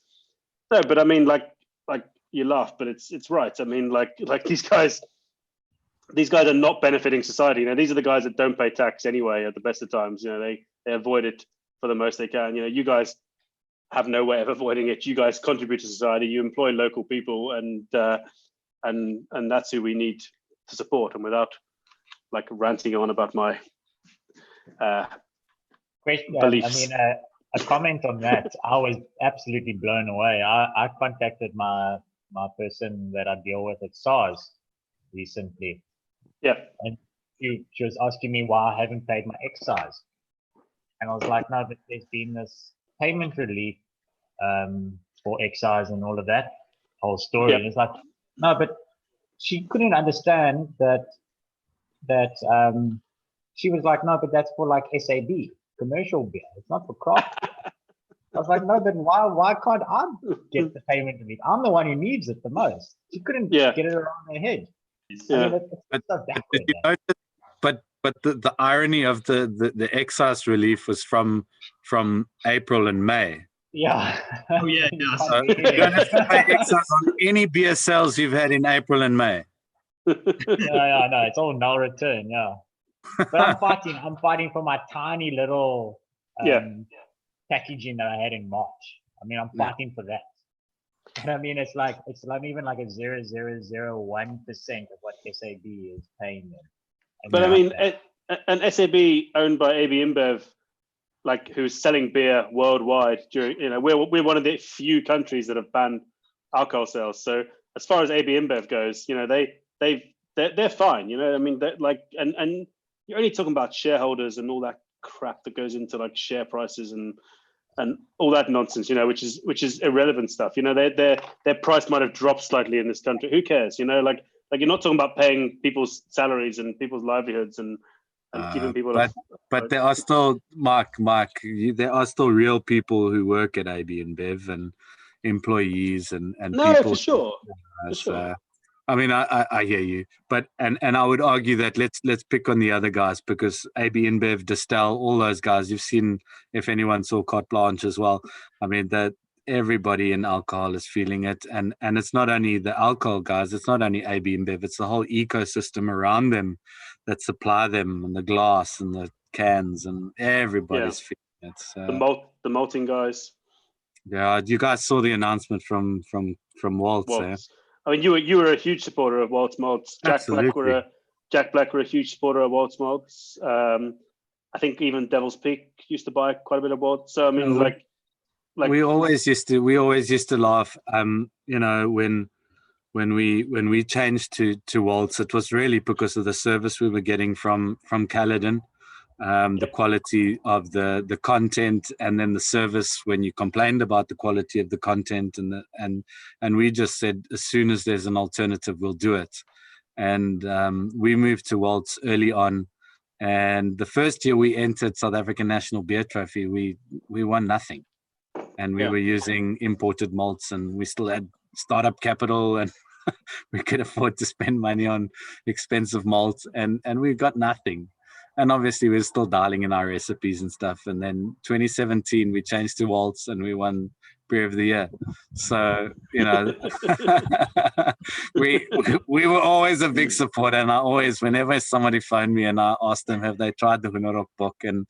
no, but I mean, like you laugh, but it's right. I mean, like these guys are not benefiting society. These are the guys that don't pay tax anyway at the best of times. They avoid it for the most they can. You guys have no way of avoiding it. You guys contribute to society. You employ local people, and that's who we need to support. And without ranting on about my beliefs. A comment on that. I was absolutely blown away. I contacted my person that I deal with at SARS recently. Yeah. And she was asking me why I haven't paid my excise. And I was like, no, but there's been this payment relief for excise and all of that whole story. Yep. And it's like, no, but she couldn't understand that she was like, no, but that's for SAB, commercial beer. It's not for craft beer. I was like, no, but why can't I get the payment relief? I'm the one who needs it the most. She couldn't get it around her head. Yeah. But the irony of the excise relief was from April and May. Yeah. Oh yeah. So you don't have to pay excise on any beer sales you've had in April and May. No, it's all no return. Yeah. But I'm fighting for my tiny little packaging that I had in March. I mean, I'm fighting for that. And I mean, it's not even like a 0.001% of what SAB is paying them. But I mean, an SAB owned by AB InBev, who's selling beer worldwide during, we're one of the few countries that have banned alcohol sales. So as far as AB InBev goes, they're fine. I mean, and you're only talking about shareholders and all that crap that goes into share prices and all that nonsense, which is irrelevant stuff. Their price might have dropped slightly in this country. Who cares? You're not talking about paying people's salaries and people's livelihoods and keeping people. But there are still, Mark, there are still real people who work at AB InBev and employees and no, people. for sure. I mean, I hear you, but and I would argue that let's pick on the other guys, because AB InBev, Distell, all those guys. You've seen, if anyone saw Carte Blanche as well. I mean, that everybody in alcohol is feeling it, and it's not only the alcohol guys, it's not only AB InBev, it's the whole ecosystem around them that supply them, and the glass and the cans, and everybody's feeling it. The malting guys. Yeah, you guys saw the announcement from Waltz. I mean, you were a huge supporter of Waltz malts. Jack Black were a huge supporter of Waltz malts. I think even Devil's Peak used to buy quite a bit of Waltz. So I mean, we always used to laugh. When we changed to Waltz, it was really because of the service we were getting from Caledon. The quality of the content, and then the service when you complained about the quality of the content, and we just said, as soon as there's an alternative, we'll do it. And we moved to Waltz early on, and the first year we entered South African National Beer Trophy, we won nothing. and we were using imported malts, and we still had startup capital, and we could afford to spend money on expensive malts, and we got nothing. And obviously we're still dialing in our recipes and stuff. And then 2017 we changed to malts, and we won Beer of the Year. So, you know, we were always a big supporter, and I always, whenever somebody phoned me and I asked them, have they tried the Hunarok book, and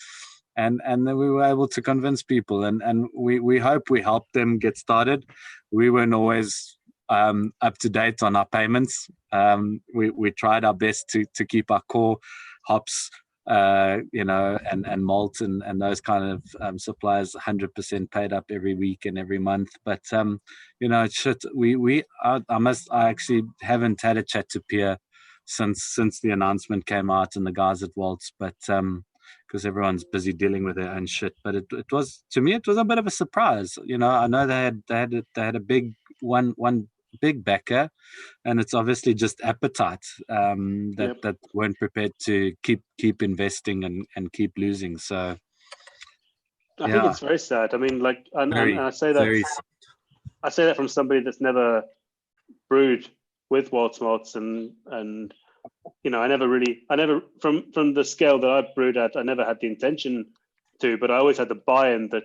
then we were able to convince people, and we hope we helped them get started. We weren't always up to date on our payments. We tried our best to keep our core hops, you know, and malt and those kind of suppliers 100% paid up every week and every month. But you know, I actually haven't had a chat to Pierre since the announcement came out and the guys at Waltz, but because everyone's busy dealing with their own shit. But it was, to me, it was a bit of a surprise. You know, I know they had a big one big backer, and it's obviously just appetite that weren't prepared to keep investing and keep losing. So I think it's very sad. I mean, like, and I say that from somebody that's never brewed with Waltz malts, and you know, I never from the scale that I brewed at, I never had the intention to, but I always had the buy-in that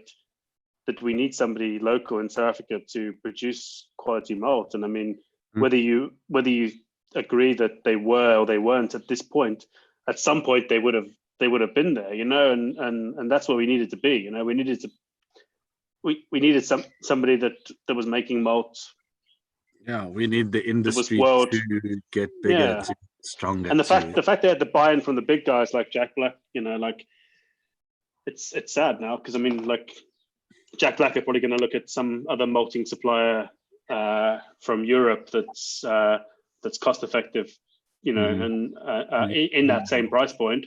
we need somebody local in South Africa to produce quality malt. And I mean, whether you agree that they were or they weren't at this point, at some point they would have been there, you know, and that's where we needed to be. You know, we needed somebody that was making malt. Yeah, we need the industry to get bigger, to stronger. And the fact they had the buy-in from the big guys like Jack Black, you know, like it's sad now, because I mean, like, Jack Black are probably going to look at some other malting supplier from Europe that's cost effective, you know, and in that same price point.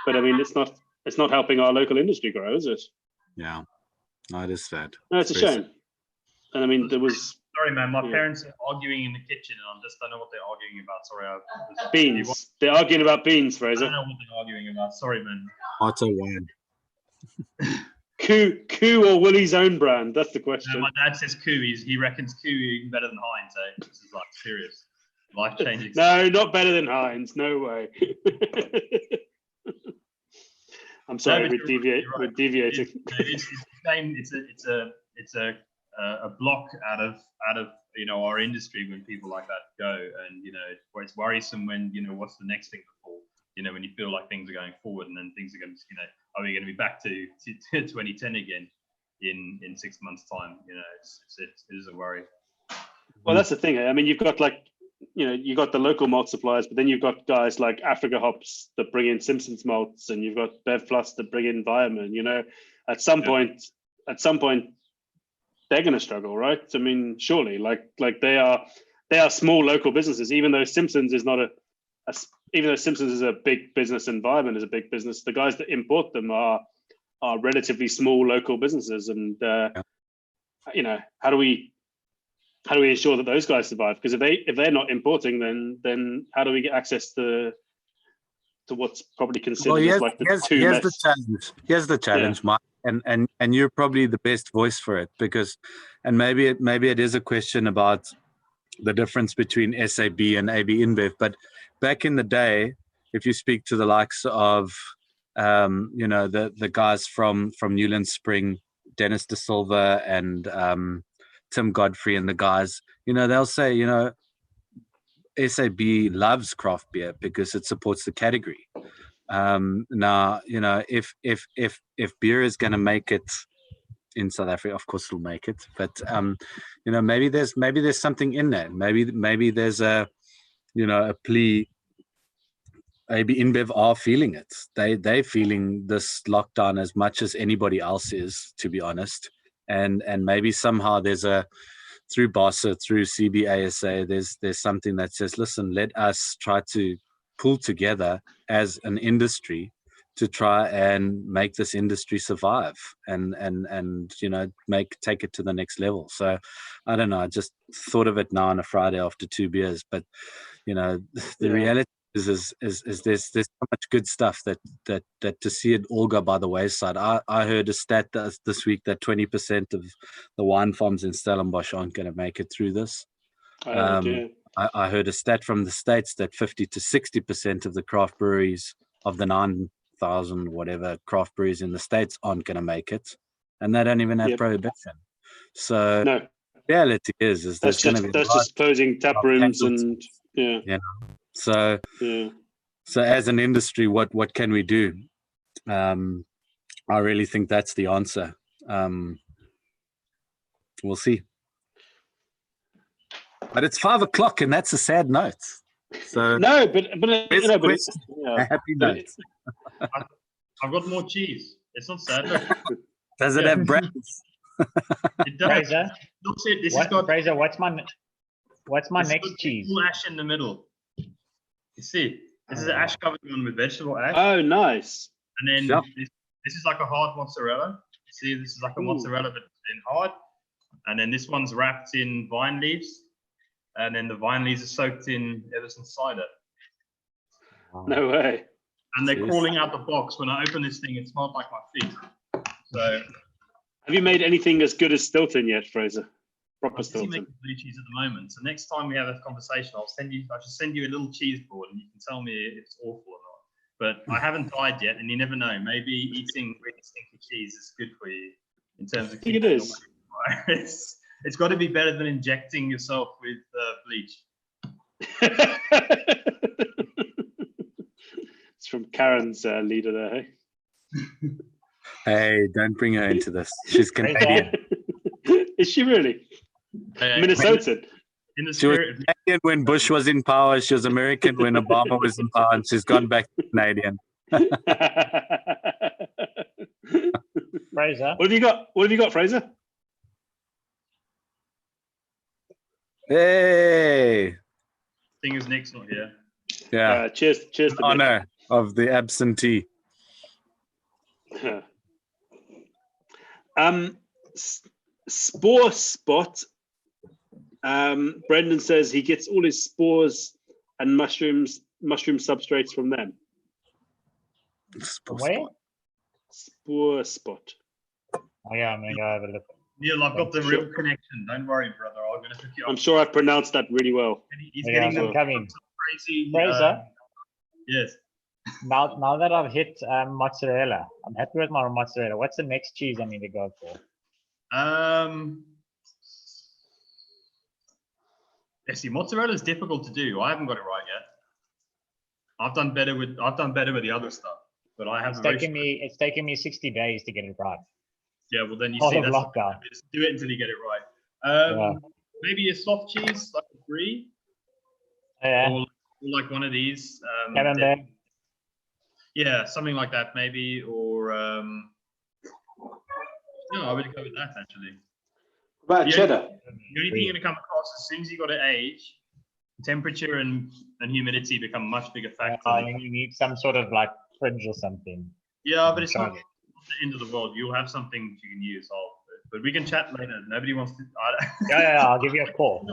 But I mean, it's not helping our local industry grow, is it? Yeah, no, it is sad. No, it's a shame. And I mean, there was. Sorry, man. My parents are arguing in the kitchen, and I just don't know what they're arguing about. Sorry, beans. They're arguing about beans, Fraser. I don't know what they're arguing about. Sorry, man. Auto wine. Coup or Willie's own brand? That's the question. No, my dad says Coup. He reckons Coup even better than Heinz. This is like serious, life changing. No, not better than Heinz. No way. I'm sorry, we're deviating. It's the same. It's a block out of you know, our industry when people like that go, and you know, it's worrisome when, you know, what's the next thing before, you know, when you feel like things are going forward and then things are going to, you know, are we going to be back to 2010 again in 6 months time? You know, it is a worry. Well, that's the thing. I mean, you've got, like, you know, you got the local malt suppliers, but then you've got guys like Africa Hops that bring in Simpsons malts, and you've got Bev Plus that bring in Viaman. You know, at some point they're going to struggle, right? I mean, surely, like they are small local businesses. Even though Simpsons is not even though Simpsons is a big business and Viaman is a big business, the guys that import them are relatively small local businesses. And you know, how do we ensure that those guys survive? Because if they're not importing, then how do we get access to what's probably considered as like the two here's the challenge. Here's the challenge, Mike. And you're probably the best voice for it, because, and maybe it is a question about the difference between SAB and AB InBev. But back in the day, if you speak to the likes of, you know, the guys from Newland Spring, Dennis De Silva and Tim Godfrey and the guys, you know, they'll say, you know, SAB loves craft beer because it supports the category. Now, you know, if beer is going to make it in South Africa, of course it'll make it, but you know, maybe there's something in that. Maybe there's a, you know, a plea. AB InBev are feeling it. They're feeling this lockdown as much as anybody else is, to be honest. And maybe somehow there's through BASA, through CBASA, there's something that says, listen, let us try to pull together as an industry to try and make this industry survive and you know, take it to the next level. So I don't know, I just thought of it now on a Friday after 2 beers, but you know, the reality is there's so much good stuff that to see it all go by the wayside. I heard a stat this week that 20% of the wine farms in Stellenbosch aren't going to make it through this. I heard a stat from the States that 50 to 60% of the craft breweries of the 9,000 whatever craft breweries in the States aren't going to make it, and they don't even have prohibition. So no, reality is that's just closing tap rooms and So as an industry, what can we do? I really think that's the answer. We'll see. But it's 5 o'clock, and that's a sad note. So no, but a happy note. I've got more cheese. It's not sad. Look. Does it have brands? It does. Fraser, That's it. This has got Fraser, what's my next cheese? full ash in the middle. You see, this is an ash covered one with vegetable ash. Oh, nice. And then this is like a hard mozzarella. See, this is like a mozzarella but in hard. And then this one's wrapped in vine leaves. And then the vine leaves are soaked in Everson cider. No way. And they're crawling out the box. When I open this thing, it smelled like my feet. So, have you made anything as good as Stilton yet, Fraser? Proper I'm Stilton. making blue cheese at the moment. So next time we have a conversation, I should send you a little cheese board, and you can tell me if it's awful or not. But I haven't tried yet, and you never know. Maybe eating really stinky cheese is good for you in terms of. I think it is. It's got to be better than injecting yourself with bleach. It's from Karen's leader there, hey? Hey, don't bring her into this. She's Canadian. Is she really? Minnesotan. In the She was spirit of Canadian when Bush was in power. She was American when Obama was in power, and she's gone back to Canadian. Fraser, What have you got, Fraser? Hey, thing is Nick's not here. yeah, Cheers to Nick. honor of the absentee. Spore Spot. Brendan says he gets all his spores and mushroom substrates from them. where? Spore Spot. Oh yeah, I'm gonna go have a look. Neil, I've got the real connection. Don't worry, brother. I'm going to hook you up. I'm sure I've pronounced that really well. He's Yeah, getting I'm some coming. crazy. Fraser, Yes. now that I've hit mozzarella, I'm happy with my mozzarella. What's the next cheese I need to go for? See, mozzarella is difficult to do. I haven't got it right yet. I've done better with the other stuff, but I have. It's taken me 60 days to get it right. Yeah, well then you All see of that's lockdown. just do it until you get it right. Yeah. Maybe a soft cheese like a brie, Yeah, or like one of these. Camembert. Yeah, something like that maybe, or no, I would go with that actually. What about Yeah. cheddar? The only thing you're going to come across as soon as you got to age, temperature and humidity become a much bigger factor. You need some sort of like fridge or something. Yeah, but it's not Okay. the end of the world. You'll have something you can use. But we can chat later. Nobody wants to. Yeah, I'll give you a call.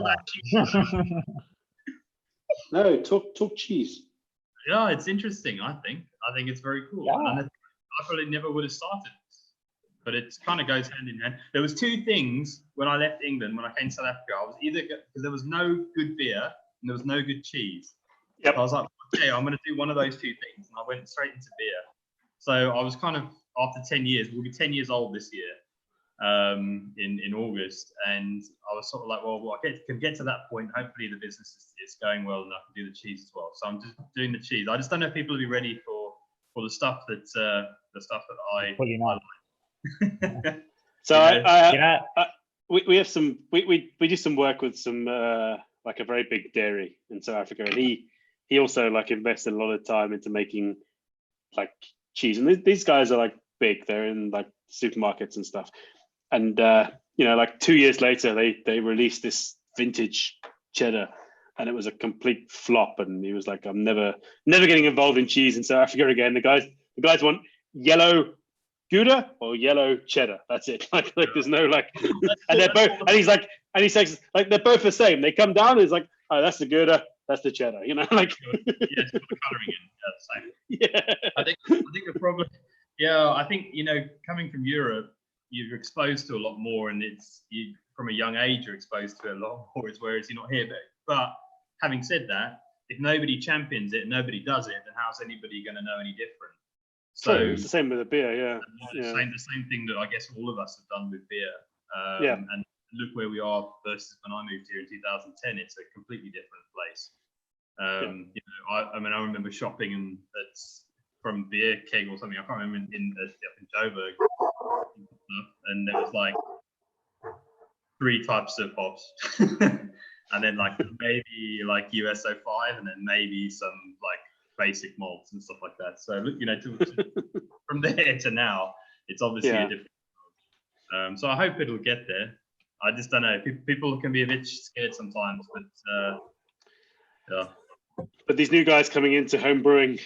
No, talk cheese. Yeah, it's interesting. I think it's very cool. Yeah. And I probably never would have started, but it kind of goes hand in hand. There was two things when I left England. When I came to South Africa, I was either because there was no good beer and there was no good cheese. Yep. I was like, okay, I'm going to do one of those two things, and I went straight into beer. So I was kind of after 10 years. We'll be 10 years old this year, in August, and I was sort of like, well, I can get to that point. Hopefully, the business is going well, and I can do the cheese as well. So I'm just doing the cheese. I just don't know if people will be ready for the stuff that I. Well, you know. So we have some we do some work with some like a very big dairy in South Africa, and he also like invested a lot of time into making like cheese, and these guys are like big. They're in like supermarkets and stuff, and like 2 years later they released this vintage cheddar, and it was a complete flop. And he was like, I'm never getting involved in cheese in South Africa again. The guys want yellow Gouda or yellow cheddar. That's it. Like there's no like, and they're both. And he says like they're both the same. They come down. And he's like, oh, that's the Gouda. That's the cheddar, you know, like. Yeah, it's got the colouring in. Yeah, same. Yeah. I think the problem. Yeah, I think coming from Europe, you're exposed to a lot more, and from a young age you're exposed to a lot more. Whereas you're not here. But having said that, if nobody champions it, nobody does it, then how's anybody going to know any different? So it's the same with the beer, yeah. The same thing that I guess all of us have done with beer. And look where we are versus when I moved here in 2010. It's a completely different place. I remember shopping from beer keg or something. I can't remember in Joburg, and there was like 3 types of hops, and then like maybe like USO5, and then maybe some like basic malts and stuff like that. So look, from there to now, it's obviously a different. So I hope it'll get there. I just don't know. People can be a bit scared sometimes, but yeah. But these new guys coming into home brewing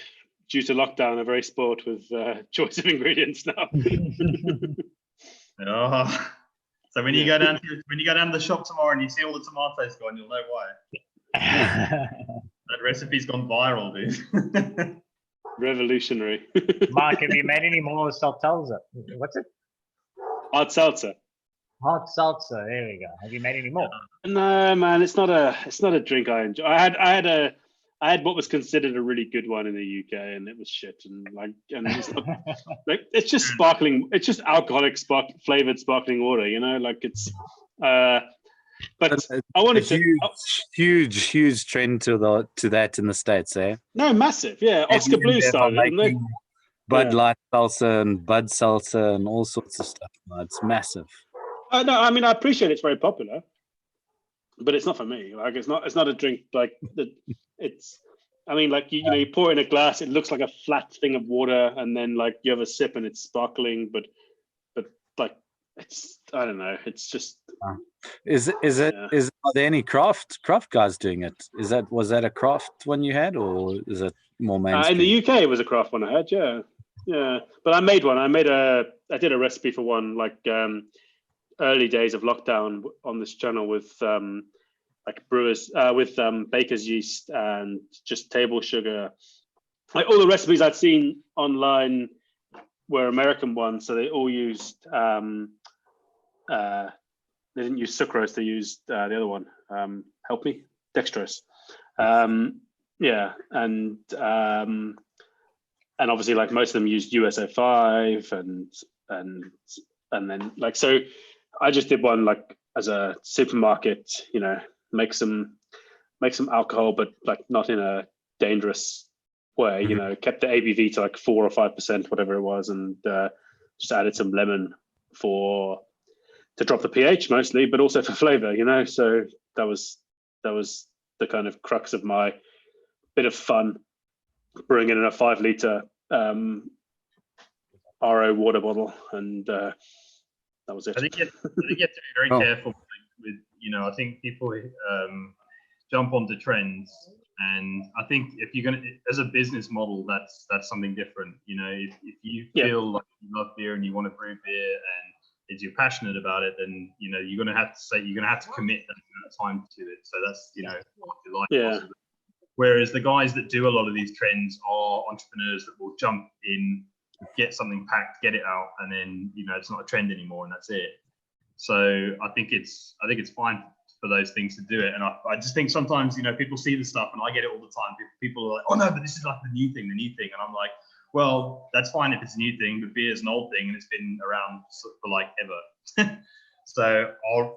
due to lockdown are very spoiled with choice of ingredients now. Oh. So when you go down to the shop tomorrow and you see all the tomatoes gone, you'll know why. That recipe's gone viral, dude. Revolutionary. Mark, have you made any more seltzer? What's it? Hard seltzer. Hot seltzer. There we go. Have you made any more? No, man, it's not a drink I enjoy. I had what was considered a really good one in the UK, and it was shit. And it's not, like it's just sparkling. It's just alcoholic flavored sparkling water. You know, like it's. But I wanted huge trend to that in the States, eh? No, massive, yeah. Oscar Blue started, Bud Light salsa and Bud salsa and all sorts of stuff. It's massive. No, I mean I appreciate it's very popular, but it's not for me. Like it's not a drink like that. It's, I mean, like you pour it in a glass, it looks like a flat thing of water, and then like you have a sip and it's sparkling, but like it's, I don't know, it's just. Are there any craft guys doing it? Was that a craft one you had, or is it more mainstream? In the UK, it was a craft one I had, yeah. But I made one. I did a recipe for one like early days of lockdown on this channel with like brewers with baker's yeast and just table sugar. Like all the recipes I'd seen online were American ones, so they all used. They didn't use sucrose; they used the other one. Help me, dextrose. Yeah, and obviously, like most of them used USO5, and then like so. I just did one like as a supermarket, make some alcohol, but like not in a dangerous way. Mm-hmm. Kept the ABV to like 4 or 5%, whatever it was, and just added some lemon to drop the pH mostly, but also for flavor, So that was the kind of crux of my bit of fun, brewing it in a 5-liter RO water bottle, and that was it. I think you have to be very careful with I think people jump onto trends, and I think if you're gonna, as a business model, that's something different. If you feel like you love beer and you want to brew beer and if you're passionate about it, then you're gonna have to commit that amount of time to it. So that's what you like. Yeah. Whereas the guys that do a lot of these trends are entrepreneurs that will jump in, get something packed, get it out, and then it's not a trend anymore, and that's it. So I think it's fine for those things to do it. And I just think sometimes people see the stuff, and I get it all the time. People are like, oh no, but this is like the new thing, and I'm like, well, that's fine if it's a new thing, but beer is an old thing and it's been around for like ever. So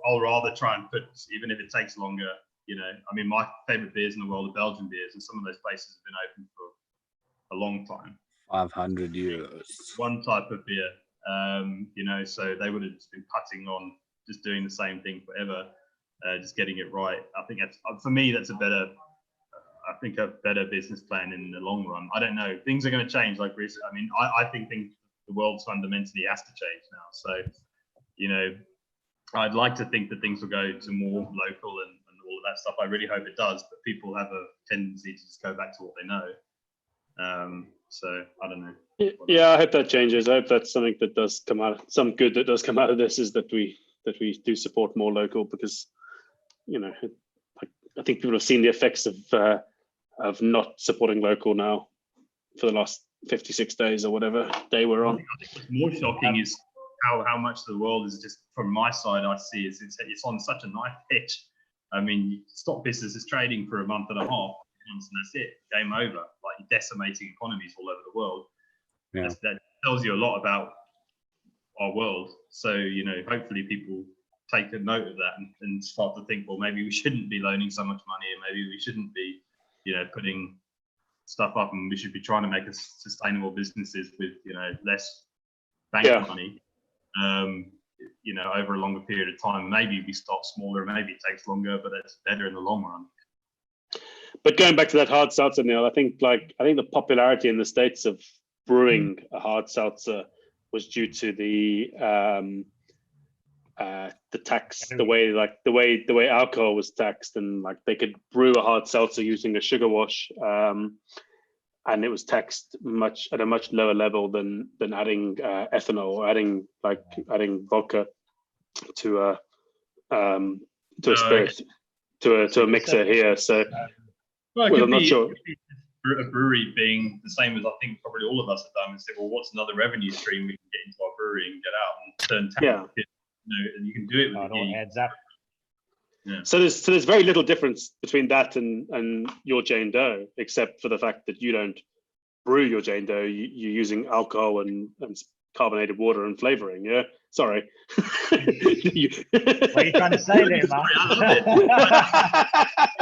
I'll rather try and put, even if it takes longer, I mean, my favorite beers in the world are Belgian beers, and some of those places have been open for a long time. 500 years. One type of beer, so they would have just been putting on, just doing the same thing forever, just getting it right. I think that's, for me, that's a better business plan in the long run. I don't know. Things are going to change. Like, I mean, I think the world fundamentally has to change now. So, I'd like to think that things will go to more local and all of that stuff. I really hope it does, but people have a tendency to just go back to what they know. So I don't know. Yeah, I hope that changes. I hope that's something that does come out. Some good that does come out of this is that we do support more local, because I think people have seen the effects of not supporting local now for the last 56 days or whatever day we're on. I think what's more shocking is how much the world is just, from my side, I see it's on such a knife edge. I mean, stock business is trading for a month and a half, and that's it, game over. Like, decimating economies all over the world. Yeah. That tells you a lot about our world. So, you know, hopefully people take a note of that and start to think, well, maybe we shouldn't be loaning so much money, and maybe we shouldn't be, you know, putting stuff up, and we should be trying to make a sustainable businesses with, you know, less bank money, you know, over a longer period of time. Maybe we start smaller, maybe it takes longer, but it's better in the long run. But going back to that hard seltzer, Neil, I think the popularity in the States of brewing a hard seltzer was due to the tax, the way alcohol was taxed, and like they could brew a hard seltzer using a sugar wash, and it was taxed at a much lower level than adding ethanol or adding vodka to a spirit, to a mixer here. So well, I'm not sure. A brewery being the same as I think probably all of us have done, and say, well, what's another revenue stream we can get into our brewery and get out and turn tax? You know, and you can do it with it all adds up. Yeah. So there's very little difference between that and your Jane Doe, except for the fact that you don't brew your Jane Doe. You're using alcohol and carbonated water and flavoring. Yeah, sorry. What are you trying to say there, Mark?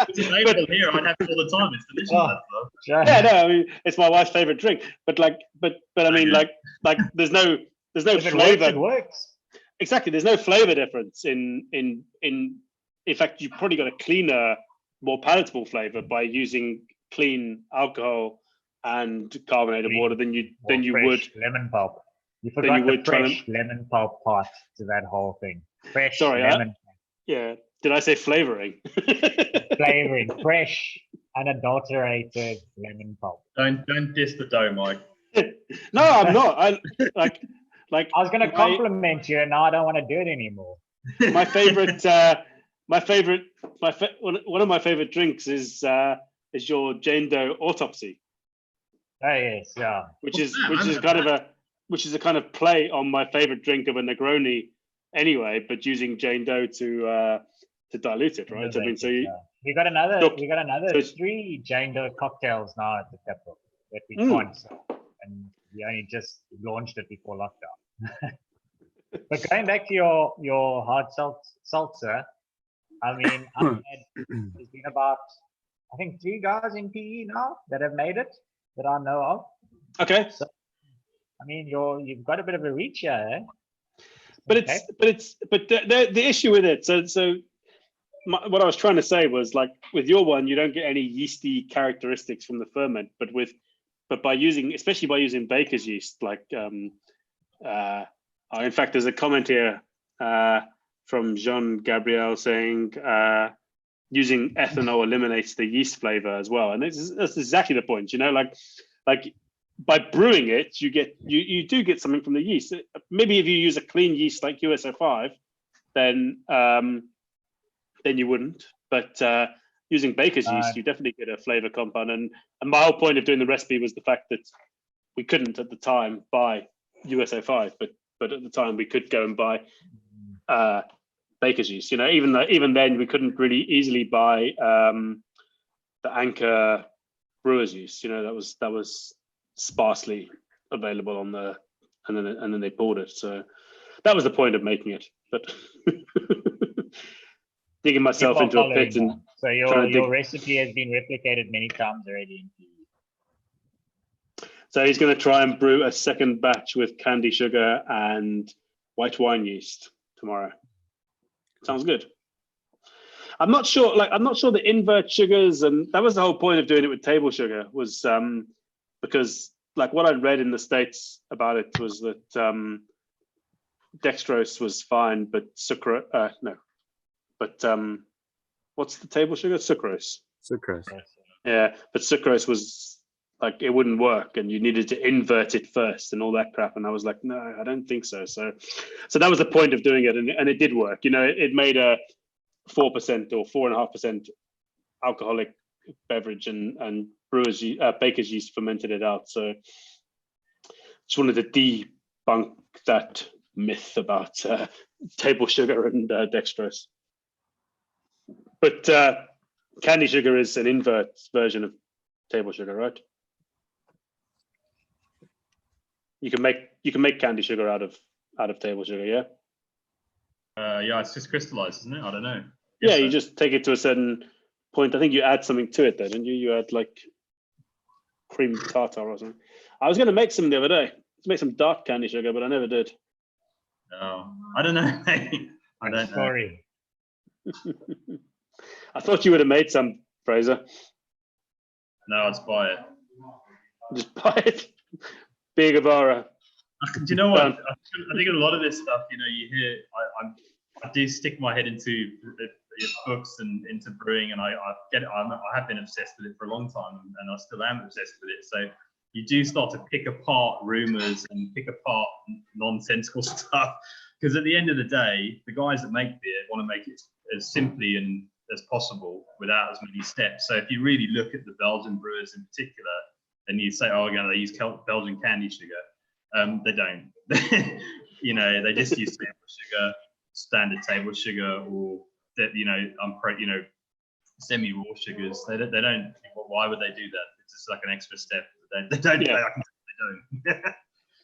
It's available here. I'd have it all the time. It's delicious. Yeah, no, I mean, it's my wife's favorite drink. But I mean, like there's no flavor. It works. Exactly. There's no flavor difference in fact, you've probably got a cleaner, more palatable flavor by using clean alcohol and carbonated water than you would lemon pulp. You forgot the fresh lemon pulp part to that whole thing. Fresh lemon. Yeah. Did I say flavoring? Flavoring, fresh, unadulterated lemon pulp. Don't diss the dough, Mike. No, I'm not. I was going to compliment you, and now I don't want to do it anymore. My favorite, one of my favorite drinks is your Jane Doe autopsy. Oh yes, yeah. Which is a kind of play on my favorite drink of a Negroni, anyway, but using Jane Doe to dilute it, right? I mean, so we got another 3 Jane Doe cocktails now at the Capital that we sponsor, and we only just launched it before lockdown. But going back to your hard seltzer, I mean, there's been about, I think, 3 guys in PE now that have made it that I know of. Okay. So, I mean, you've got a bit of a reach here, eh? But the issue with it. So what I was trying to say was, like, with your one, you don't get any yeasty characteristics from the ferment, but especially by using baker's yeast, like in fact, there's a comment here from Jean Gabriel saying using ethanol eliminates the yeast flavor as well, and that's exactly the point. You know, like by brewing it, you do get something from the yeast. Maybe if you use a clean yeast like USO5, then you wouldn't. But using baker's yeast, you definitely get a flavor compound. And my whole point of doing the recipe was the fact that we couldn't at the time buy USO5, but at the time we could go and buy baker's yeast. You know, even then we couldn't really easily buy the Anchor brewer's yeast. You know, that was sparsely available on and then they bought it. So that was the point of making it. But digging myself into a pit and so your recipe has been replicated many times already in PE. So he's going to try and brew a second batch with candy sugar and white wine yeast tomorrow. Sounds good. I'm not sure the invert sugars, and that was the whole point of doing it with table sugar, was because, like, what I'd read in the States about it was that dextrose was fine, but what's the table sugar? Sucrose. Yeah, but sucrose was, like, it wouldn't work, and you needed to invert it first and all that crap. And I was like, no, I don't think so. So that was the point of doing it, and it did work. You know, it made a 4% or 4.5% alcoholic beverage, and brewers, bakers yeast fermented it out. So just wanted to debunk that myth about table sugar and dextrose. But candy sugar is an invert version of table sugar, right? You can make candy sugar out of table sugar, yeah. Yeah, it's just crystallized, isn't it? I don't know. Yeah, you just take it to a certain point. I think you add something to it, though, don't you? You add like cream tartar or something. I was going to make some the other day. To make some dark candy sugar, but I never did. No, I don't know. I don't know. Sorry. I thought you would have made some, Fraser. No, I'll just buy it. Just buy it. Big Avara. Do you know what? I think a lot of this stuff, you know, you hear. I do stick my head into books and into brewing, and I have been obsessed with it for a long time, and I still am obsessed with it. So you do start to pick apart rumors and pick apart nonsensical stuff, because at the end of the day, the guys that make beer want to make it as simply and as possible without as many steps. So if you really look at the Belgian brewers in particular, and you say, oh, again, they use Belgian candy sugar, they don't. You know, they just use table sugar, standard table sugar, or that, you know, semi-raw sugars. They don't. Why would they do that? It's just like an extra step. They don't. Yeah. I can tell they don't.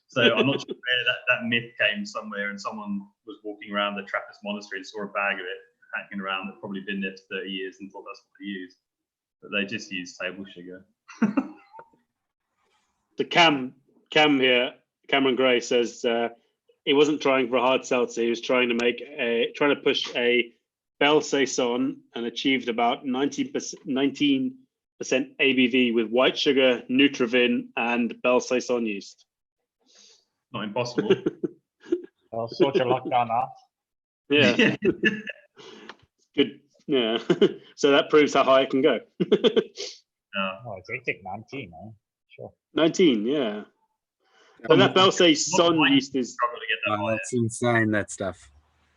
So I'm not sure where that myth came somewhere, and someone was walking around the Trappist monastery and saw a bag of it hanging around that probably been there for 30 years and thought that's what they use. But they just use table sugar. The Cam here, Cameron Gray, says he wasn't trying for a hard seltzer. He was trying to push a Belle Saison, and achieved about 19% ABV with white sugar, Nutravin, and Belle Saison yeast. Not impossible. I'll sort your lockdown out. Yeah. Good. Yeah. So that proves how high it can go. Oh, it's 19, eh? Sure. 19, yeah. But that Belle Saison yeast is. That's insane. That stuff.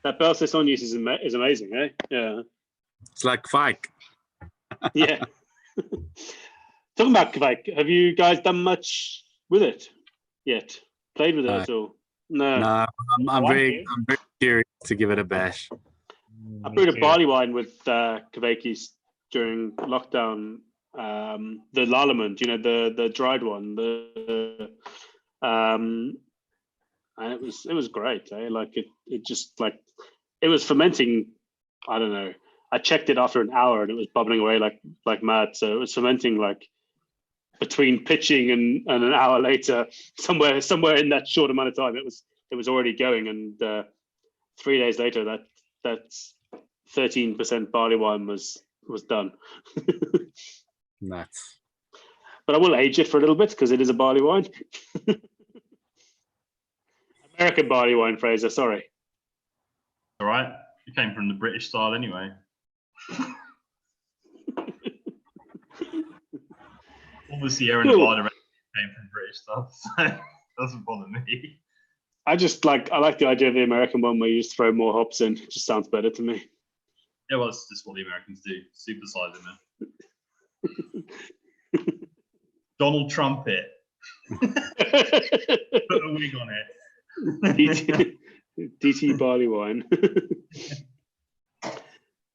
That Belle Saison yeast is amazing, eh? Yeah. It's like Fike. Yeah. Talking about Kvike, have you guys done much with it yet? Played with it at all? No. I'm very curious to give it a bash. I brewed a barley wine with Kvike yeast during lockdown. The Lalamund, you know, the dried one. And it was great. Eh? Like it just like it was fermenting. I don't know. I checked it after an hour and it was bubbling away like mad. So it was fermenting like between pitching and an hour later, somewhere in that short amount of time, it was already going. And 3 days later, that's 13% barley wine was done. Nuts. But I will age it for a little bit because it is a barley wine. American barley wine, Fraser. Sorry. All right. You came from the British style anyway. All the Sierra Nevada came from British stuff, so it doesn't bother me. I like the idea of the American one where you just throw more hops in. It just sounds better to me. Yeah, well, it's just what the Americans do. Supersize it, man. Donald Trump it. Put a wig on it. DT barley wine.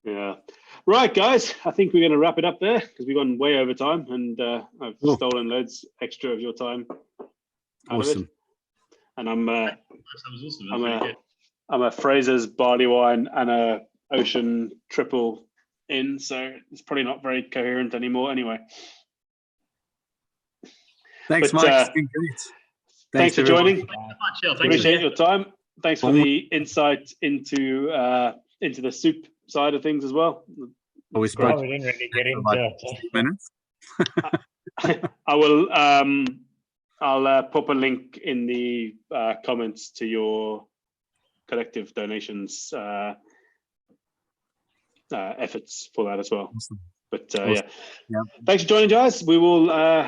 Yeah. Right, guys. I think we're going to wrap it up there because we've gone way over time, and I've stolen loads extra of your time. Awesome. And I'm that was awesome. I'm a Fraser's barley wine and a Ocean triple in, so it's probably not very coherent anymore. Anyway. Thanks, Mike. It's been great. Thanks for joining. Appreciate your time. Thanks for the insight into the soup side of things as well. We didn't really get into 2 minutes. I will. I'll pop a link in the comments to your collective donations efforts for that as well. Awesome. But Awesome. Yeah, thanks for joining, guys. We will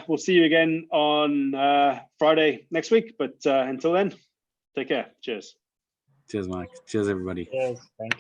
we'll see you again on Friday next week. But until then, take care. Cheers. Cheers, Mike. Cheers, everybody. Cheers. Thank you.